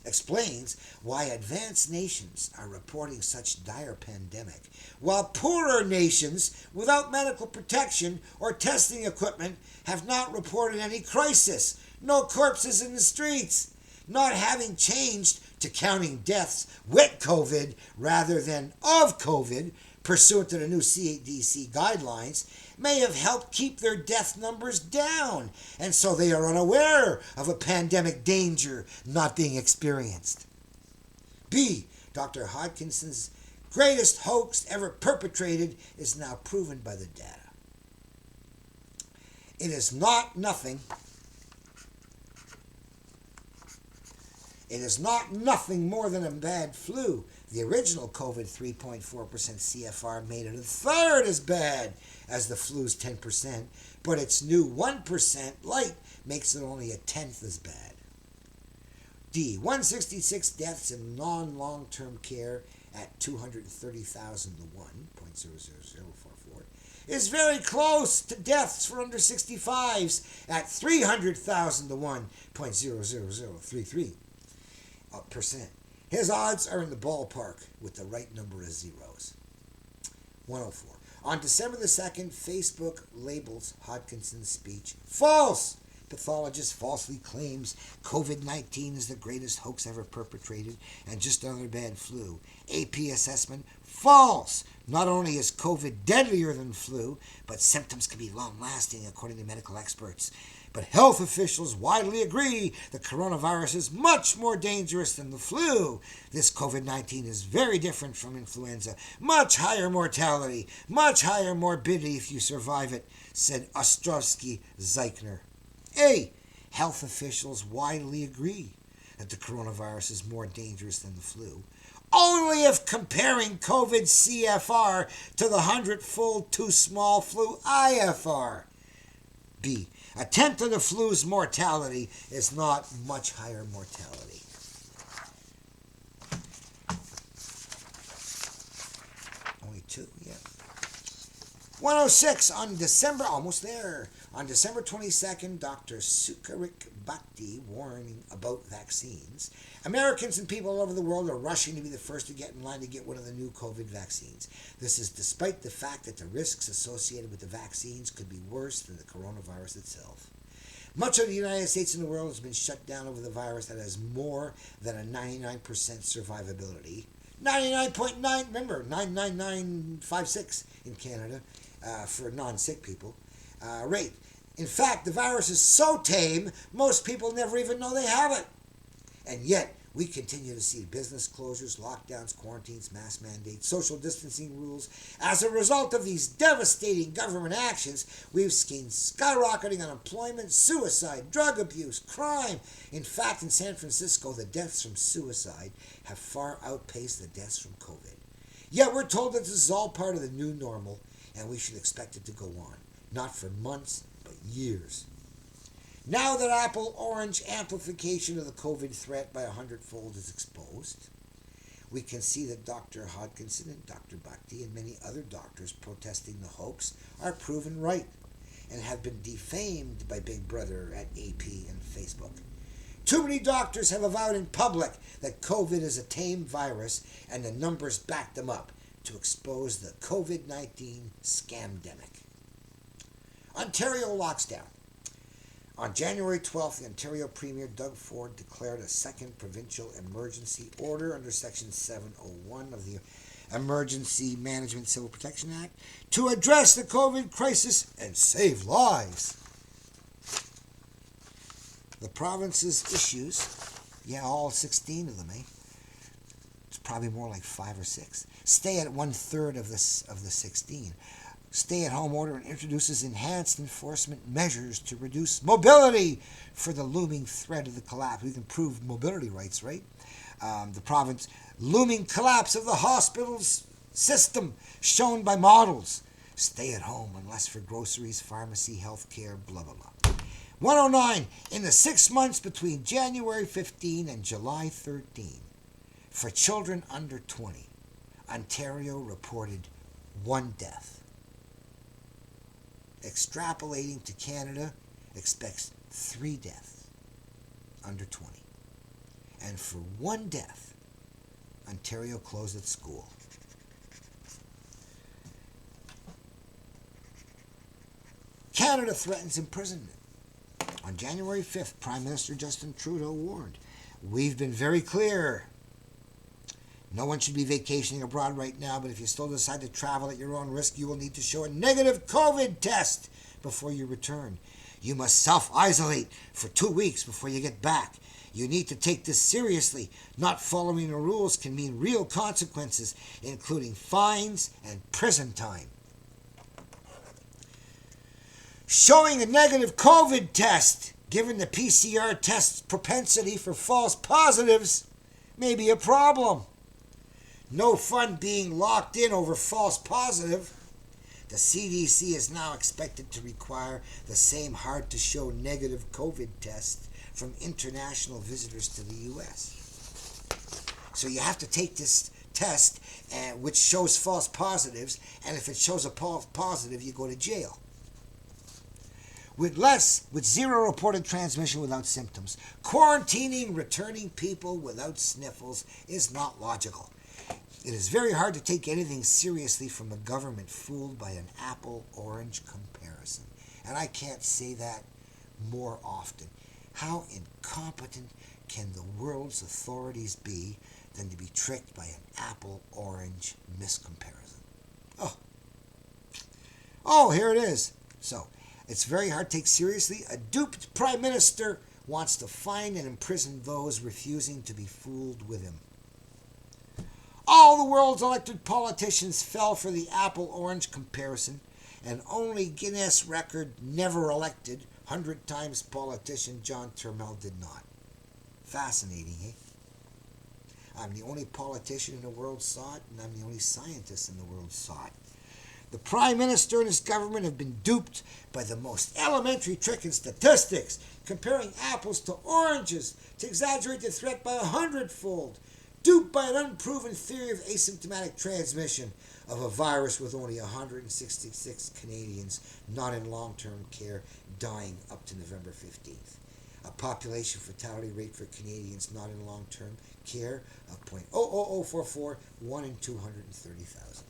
explains why advanced nations are reporting such dire pandemic, while poorer nations without medical protection or testing equipment have not reported any crisis. No corpses in the streets. Not having changed to counting deaths with COVID rather than of COVID, pursuant to the new CDC guidelines, may have helped keep their death numbers down, and so they are unaware of a pandemic danger not being experienced. B. Dr. Hodgkinson's greatest hoax ever perpetrated is now proven by the data. It is not nothing. It is not nothing more than a bad flu. The original COVID 3.4% CFR made it a third as bad as the flu's 10%, but its new 1% light makes it only a tenth as bad. D. 166 deaths in non-long-term care at 230,000 to 1, 0.00044, is very close to deaths for under 65s at 300,000 to 1, 0.00033%. His odds are in the ballpark with the right number of zeros. 104. On December the 2nd, Facebook labels Hodgkinson's speech false. Pathologist falsely claims COVID-19 is the greatest hoax ever perpetrated and just another bad flu. AP assessment false. Not only is COVID deadlier than flu, but symptoms can be long-lasting according to medical experts. But health officials widely agree the coronavirus is much more dangerous than the flu. This COVID-19 is very different from influenza. Much higher mortality, much higher morbidity if you survive it, said Ostrovsky Zeichner. A. Health officials widely agree that the coronavirus is more dangerous than the flu, only if comparing COVID CFR to the 100-fold too small flu IFR. B. A tenth of the flu's mortality is not much higher mortality. Only two, yeah. 106 on December, almost there. On December 22nd, Dr. Sukarik Bhakti warning about vaccines. Americans and people all over the world are rushing to be the first to get in line to get one of the new COVID vaccines. This is despite the fact that the risks associated with the vaccines could be worse than the coronavirus itself. Much of the United States and the world has been shut down over the virus that has more than a 99% survivability. 99.9, remember, 99956 in Canada for non-sick people. Rate. In fact, the virus is so tame, most people never even know they have it. And yet, we continue to see business closures, lockdowns, quarantines, mask mandates, social distancing rules. As a result of these devastating government actions, we've seen skyrocketing unemployment, suicide, drug abuse, crime. In fact, in San Francisco, the deaths from suicide have far outpaced the deaths from COVID. Yet we're told that this is all part of the new normal, and we should expect it to go on. not for months, but years. Now that Apple Orange amplification of the COVID threat by 100-fold is exposed, we can see that Dr. Hodgkinson and Dr. Bhakti and many other doctors protesting the hoax are proven right and have been defamed by Big Brother at AP and Facebook. Too many doctors have avowed in public that COVID is a tame virus, and the numbers back them up to expose the COVID-19 scamdemic. Ontario locks down. On January 12th, the Ontario Premier Doug Ford declared a second provincial emergency order under Section 701 of the Emergency Management Civil Protection Act to address the COVID crisis and save lives. The province's issues, all 16 of them, It's probably more like 5 or 6. Stay at 1/3 of the 16. Stay-at-home order introduces enhanced enforcement measures to reduce mobility for the looming threat of the collapse. We can prove mobility rights, right? The province looming collapse of the hospital's system shown by models. Stay at home unless for groceries, pharmacy, health care, blah, blah, blah. 109. In the 6 months between January 15 and July 13, for children under 20, Ontario reported 1 death. Extrapolating to Canada, expects 3 deaths under 20. And for 1 death, Ontario closed its school. Canada threatens imprisonment. On January 5th, Prime Minister Justin Trudeau warned, "We've been very clear. No one should be vacationing abroad right now, but if you still decide to travel at your own risk, you will need to show a negative COVID test before you return. You must self-isolate for 2 weeks before you get back. You need to take this seriously. Not following the rules can mean real consequences, including fines and prison time." Showing a negative COVID test, given the PCR test's propensity for false positives, may be a problem. No fun being locked in over false positive. The CDC is now expected to require the same hard-to-show negative COVID test from international visitors to the U.S. So you have to take this test, which shows false positives, and if it shows a false positive, you go to jail. With 0 reported transmission without symptoms, quarantining returning people without sniffles is not logical. It is very hard to take anything seriously from a government fooled by an apple-orange comparison. And I can't say that more often. How incompetent can the world's authorities be than to be tricked by an apple-orange miscomparison? Oh, here it is. So, it's very hard to take seriously. A duped prime minister wants to fine and imprison those refusing to be fooled with him. All the world's elected politicians fell for the apple-orange comparison, and only Guinness record never elected 100 times politician John Turmel did not. Fascinating, eh? I'm the only politician in the world saw it, and I'm the only scientist in the world saw it. The Prime Minister and his government have been duped by the most elementary trick in statistics, comparing apples to oranges to exaggerate the threat by 100-fold. Duped by an unproven theory of asymptomatic transmission of a virus with only 166 Canadians not in long-term care dying up to November 15th. A population fatality rate for Canadians not in long-term care of 0.00044, 1 in 230,000.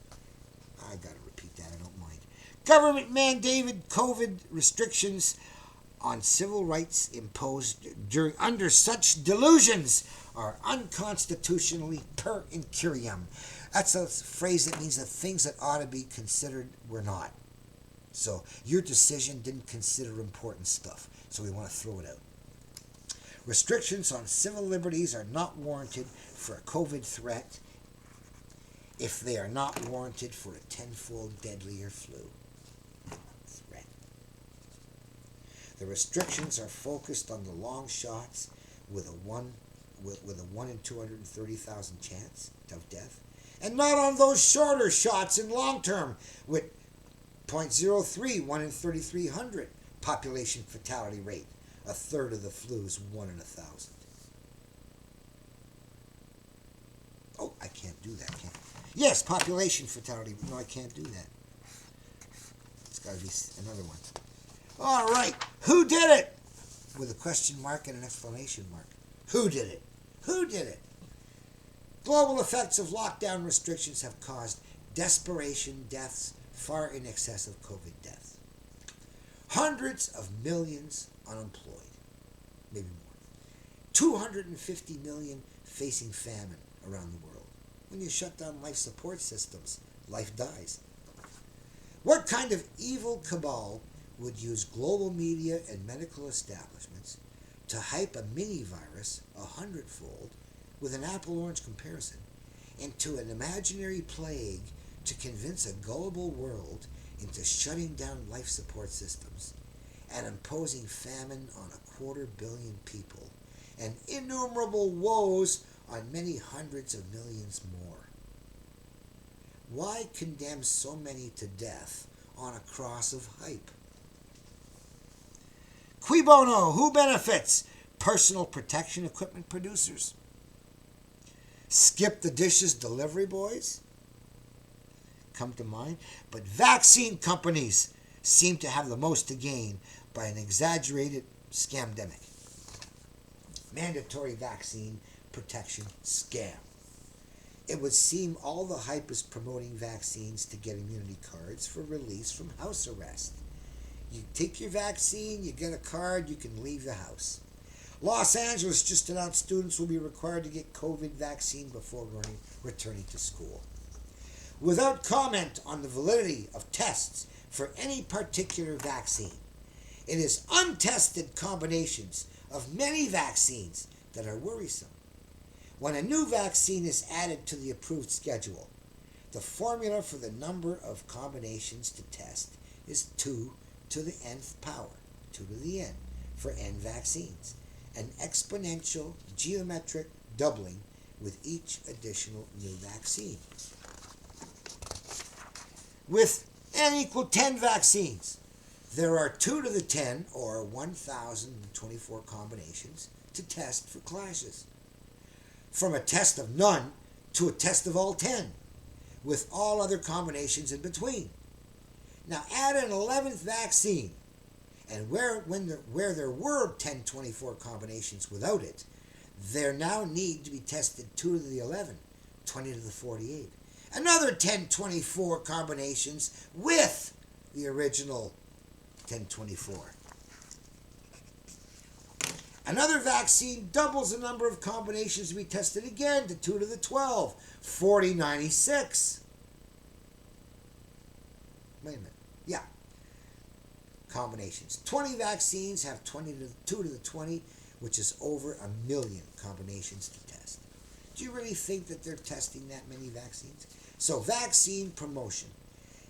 I gotta repeat that, I don't mind. Government mandated COVID restrictions on civil rights imposed under such delusions are unconstitutionally per incurium. That's a phrase that means that things that ought to be considered were not. So your decision didn't consider important stuff, so we want to throw it out. Restrictions on civil liberties are not warranted for a COVID threat if they are not warranted for a 10-fold deadlier flu threat. The restrictions are focused on the long shots with a 1 in 230,000 chance of death, and not on those shorter shots in long term with .03, 1 in 3,300 population fatality rate. A third of the flu's 1 in 1,000. Oh, I can't do that, can I? Yes, population fatality. No, I can't do that. It's got to be another one. All right. Who did it? With a question mark and an exclamation mark. Who did it? Who did it? Global effects of lockdown restrictions have caused desperation deaths far in excess of COVID deaths. Hundreds of millions unemployed, maybe more. 250 million facing famine around the world. When you shut down life support systems, life dies. What kind of evil cabal would use global media and medical establishments to hype a mini-virus 100-fold with an apple-orange comparison into an imaginary plague to convince a gullible world into shutting down life support systems and imposing famine on 250 million people and innumerable woes on many hundreds of millions more? Why condemn so many to death on a cross of hype? Cui bono? Who benefits? Personal protection equipment producers? Skip the dishes delivery boys? Come to mind. But vaccine companies seem to have the most to gain by an exaggerated scamdemic. Mandatory vaccine protection scam. It would seem all the hype is promoting vaccines to get immunity cards for release from house arrest. You take your vaccine, you get a card, you can leave the house. Los Angeles just announced students will be required to get COVID vaccine before returning to school. Without comment on the validity of tests for any particular vaccine, it is untested combinations of many vaccines that are worrisome. When a new vaccine is added to the approved schedule, the formula for the number of combinations to test is 2 to the nth power, 2 to the n, for n vaccines, an exponential geometric doubling with each additional new vaccine. With n equal 10 vaccines, there are 2 to the 10, or 1,024 combinations to test for clashes. From a test of none to a test of all 10, with all other combinations in between. Now add an 11th vaccine, and where there were 1024 combinations without it, there now need to be tested 2 to the 11, 20 to the 48. Another 1024 combinations with the original 1024. Another vaccine doubles the number of combinations to be tested again to 2 to the 12, 4096. Wait a minute. Yeah. Combinations. 20 vaccines have 2 to the 20, which is over 1 million combinations to test. Do you really think that they're testing that many vaccines? So vaccine promotion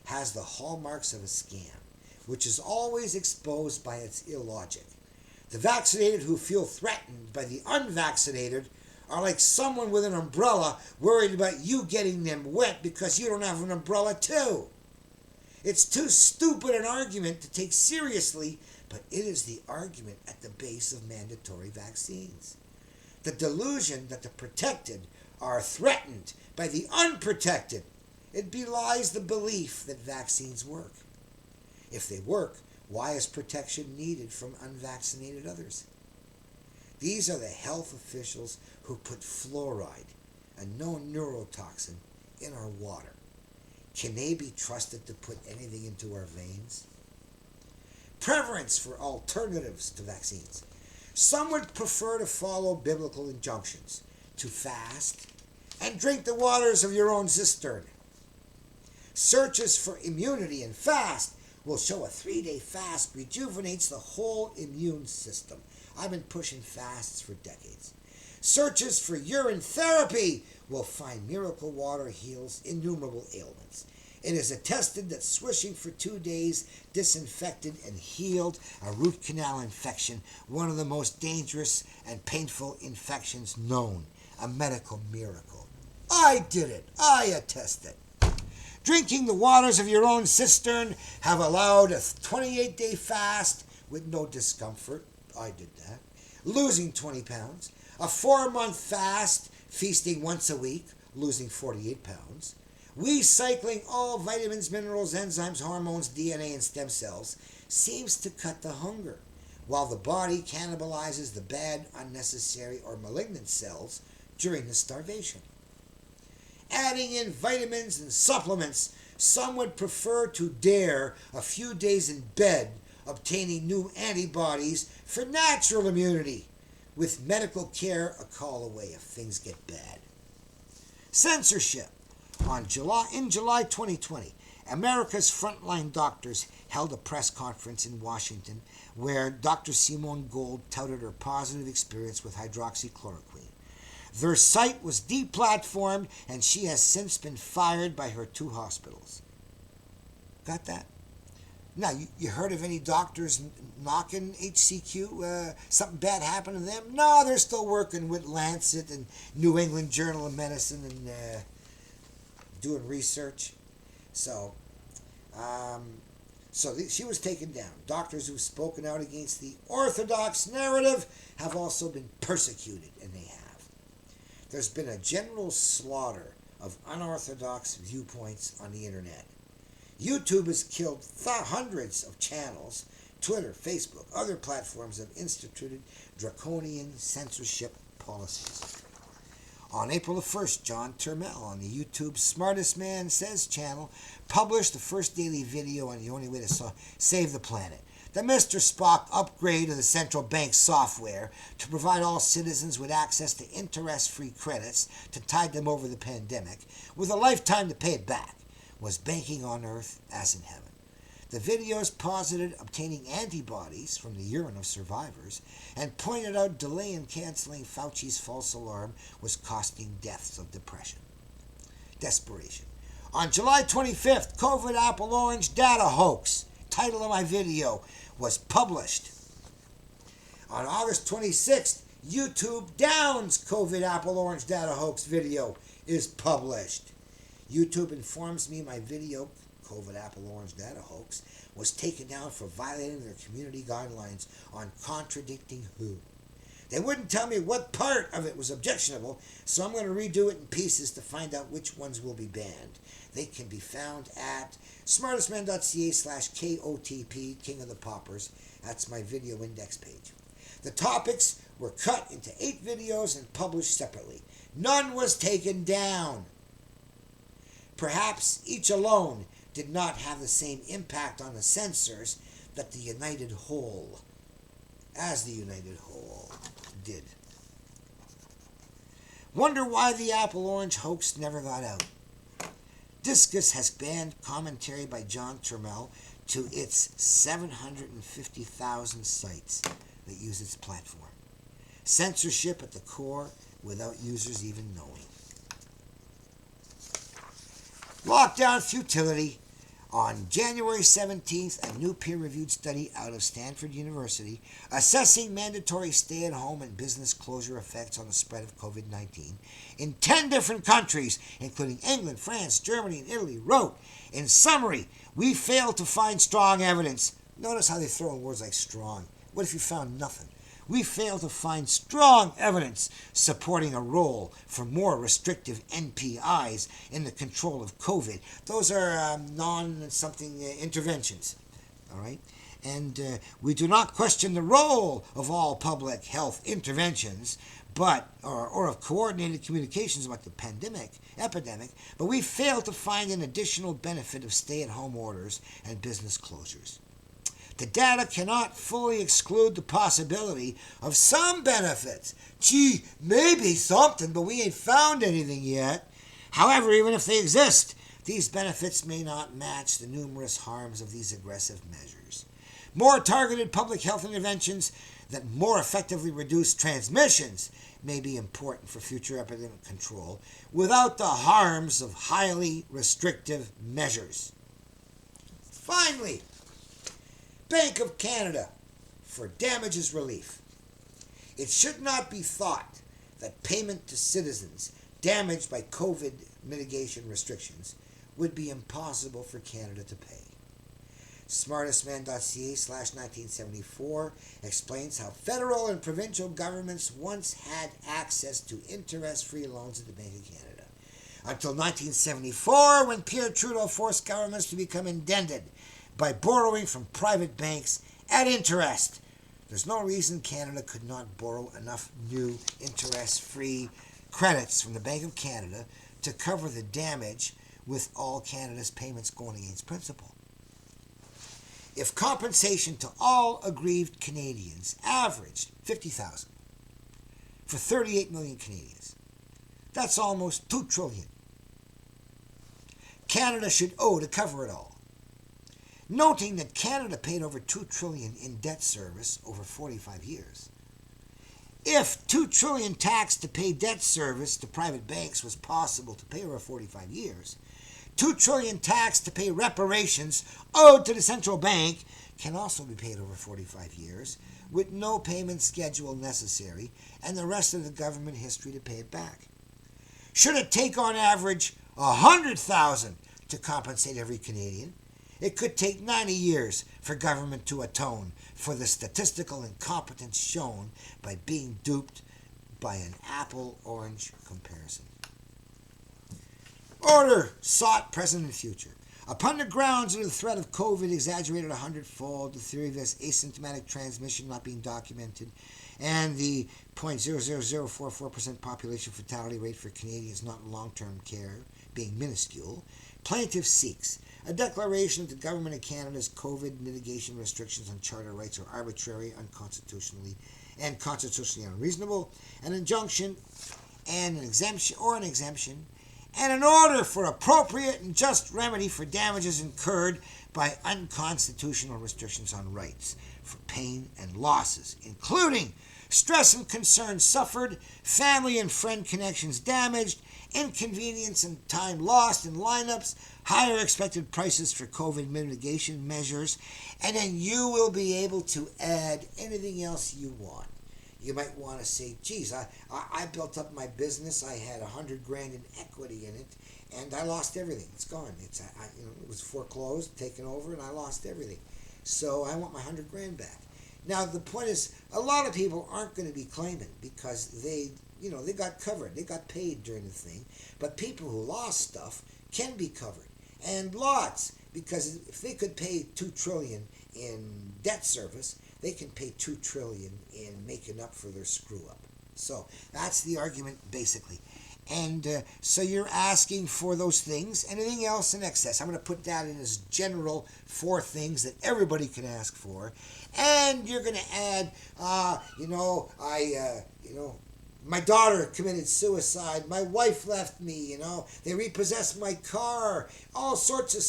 has the hallmarks of a scam, which is always exposed by its illogic. The vaccinated who feel threatened by the unvaccinated are like someone with an umbrella worried about you getting them wet because you don't have an umbrella too. It's too stupid an argument to take seriously, but it is the argument at the base of mandatory vaccines. The delusion that the protected are threatened by the unprotected. It belies the belief that vaccines work. If they work, why is protection needed from unvaccinated others? These are the health officials who put fluoride, a known neurotoxin, in our water. Can they be trusted to put anything into our veins? Preference for alternatives to vaccines. Some would prefer to follow biblical injunctions to fast and drink the waters of your own cistern. Searches for immunity and fast will show a 3-day fast rejuvenates the whole immune system. I've been pushing fasts for decades. Searches for urine therapy will find miracle water heals innumerable ailments. It is attested that swishing for 2 days disinfected and healed a root canal infection, one of the most dangerous and painful infections known, a medical miracle. I did it. I attest it. drinking the waters of your own cistern, have allowed a 28-day fast with no discomfort. I did that. Losing 20 pounds. A 4-month fast, feasting once a week, losing 48 pounds. Recycling all vitamins, minerals, enzymes, hormones, DNA, and stem cells seems to cut the hunger, while the body cannibalizes the bad, unnecessary, or malignant cells during the starvation. Adding in vitamins and supplements, some would prefer to dare a few days in bed, obtaining new antibodies for natural immunity, with medical care a call away if things get bad. Censorship. In July 2020, America's frontline doctors held a press conference in Washington where Dr. Simone Gold touted her positive experience with hydroxychloroquine. Their site was deplatformed, and she has since been fired by her 2 hospitals. Got that? Now, you heard of any doctors knocking HCQ? Something bad happened to them? No, they're still working with Lancet and New England Journal of Medicine and doing research. So she was taken down. Doctors who've spoken out against the orthodox narrative have also been persecuted, and they have. There's been a general slaughter of unorthodox viewpoints on the internet. YouTube has killed hundreds of channels. Twitter, Facebook, other platforms have instituted draconian censorship policies. On April the 1st, John Turmel on the YouTube Smartest Man Says channel published the first daily video on the only way to save the planet. The Mr. Spock upgrade of the central bank software to provide all citizens with access to interest-free credits to tide them over the pandemic, with a lifetime to pay it back, was banking on Earth as in heaven. The videos posited obtaining antibodies from the urine of survivors and pointed out delay in canceling Fauci's false alarm was costing deaths of desperation. On July 25th, COVID Apple Orange data hoax, title of my video, was published. On August 26th, YouTube Downs COVID Apple Orange data hoax video is published. YouTube informs me my video, COVID Apple Orange data hoax, was taken down for violating their community guidelines on contradicting who. They wouldn't tell me what part of it was objectionable, so I'm going to redo it in pieces to find out which ones will be banned. They can be found at smartestman.ca/KOTP, King of the Poppers. That's my video index page. The topics were cut into 8 videos and published separately. None was taken down. Perhaps each alone did not have the same impact on the censors that the United Whole did. Wonder why the Apple Orange hoax never got out. Discus has banned commentary by John Turmel to its 750,000 sites that use its platform. Censorship at the core without users even knowing. Lockdown futility. On January 17th, a new peer-reviewed study out of Stanford University assessing mandatory stay-at-home and business closure effects on the spread of COVID-19 in 10 different countries, including England, France, Germany, and Italy, wrote, in summary, we failed to find strong evidence. Notice how they throw in words like strong. What if you found nothing? We fail to find strong evidence supporting a role for more restrictive NPIs in the control of COVID. Those are non-something interventions, all right? And we do not question the role of all public health interventions, or of coordinated communications about the epidemic, but we fail to find an additional benefit of stay-at-home orders and business closures. The data cannot fully exclude the possibility of some benefits. Gee, maybe something, but we ain't found anything yet. However, even if they exist, these benefits may not match the numerous harms of these aggressive measures. More targeted public health interventions that more effectively reduce transmissions may be important for future epidemic control without the harms of highly restrictive measures. Finally, Bank of Canada for damages relief. It should not be thought that payment to citizens damaged by COVID mitigation restrictions would be impossible for Canada to pay. Smartestman.ca/1974 explains how federal and provincial governments once had access to interest-free loans at the Bank of Canada. Until 1974, when Pierre Trudeau forced governments to become indented by borrowing from private banks at interest. There's no reason Canada could not borrow enough new interest-free credits from the Bank of Canada to cover the damage with all Canada's payments going against principal. If compensation to all aggrieved Canadians averaged $50,000 for 38 million Canadians, that's almost $2 trillion. Canada should owe to cover it all. Noting that Canada paid over $2 trillion in debt service over 45 years. If $2 trillion tax to pay debt service to private banks was possible to pay over 45 years, $2 trillion tax to pay reparations owed to the central bank can also be paid over 45 years with no payment schedule necessary and the rest of the government history to pay it back. Should it take on average $100,000 to compensate every Canadian, it could take 90 years for government to atone for the statistical incompetence shown by being duped by an apple-orange comparison. Order sought present and future. Upon the grounds of the threat of COVID exaggerated 100-fold, the theory of this asymptomatic transmission not being documented, and the 0.00044% population fatality rate for Canadians not in long-term care being minuscule, plaintiff seeks a declaration that the Government of Canada's COVID mitigation restrictions on charter rights are arbitrary, unconstitutionally, and constitutionally unreasonable, an injunction and an exemption, and an order for appropriate and just remedy for damages incurred by unconstitutional restrictions on rights for pain and losses, including stress and concern suffered, family and friend connections damaged, inconvenience and time lost in lineups, higher expected prices for COVID mitigation measures, and then you will be able to add anything else you want. You might want to say, geez, I built up my business, I had $100,000 in equity in it, and I lost everything. It's gone. It was foreclosed, taken over, and I lost everything. So I want my $100,000 back. Now the point is, a lot of people aren't going to be claiming because they got covered, they got paid during the thing. But people who lost stuff can be covered, and lots, because if they could pay $2 trillion in debt service, they can pay $2 trillion in making up for their screw up. So that's the argument basically. And so you're asking for those things. Anything else in excess? I'm going to put that in as general 4 things that everybody can ask for. And you're going to add, my daughter committed suicide. My wife left me, They repossessed my car. All sorts of,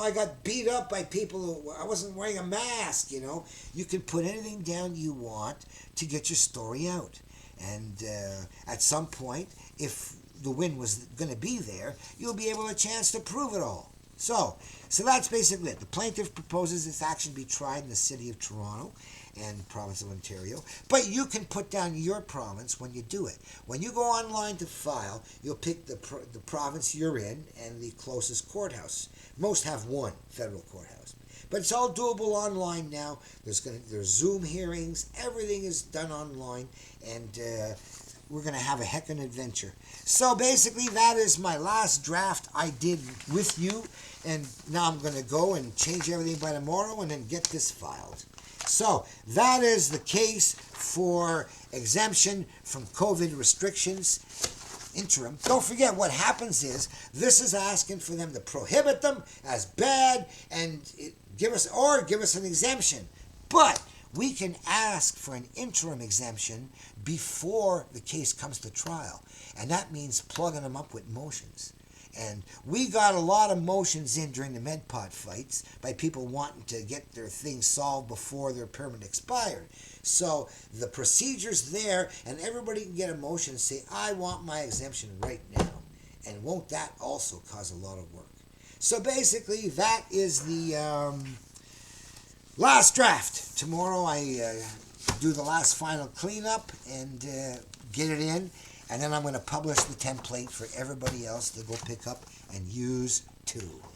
I got beat up by people who I wasn't wearing a mask, You can put anything down you want to get your story out. And at some point, if the win was going to be there, you'll be able to chance to prove it all. So that's basically it. The plaintiff proposes this action be tried in the city of Toronto and province of Ontario, but you can put down your province when you do it. When you go online to file, you'll pick the province you're in and the closest courthouse. Most have one federal courthouse, but it's all doable online now. There's Zoom hearings. Everything is done online, and we're going to have a heckin' adventure. So basically, that is my last draft I did with you, and now I'm going to go and change everything by tomorrow and then get this filed. So that is the case for exemption from COVID restrictions, interim. Don't forget what happens is this is asking for them to prohibit them as bad and give us an exemption. But we can ask for an interim exemption before the case comes to trial. And that means plugging them up with motions. And we got a lot of motions in during the MedPot fights by people wanting to get their things solved before their permit expired. So the procedure's there, and everybody can get a motion and say, I want my exemption right now. And won't that also cause a lot of work? So basically, that is the last draft. Tomorrow I do the last final cleanup and get it in. And then I'm going to publish the template for everybody else to go pick up and use too.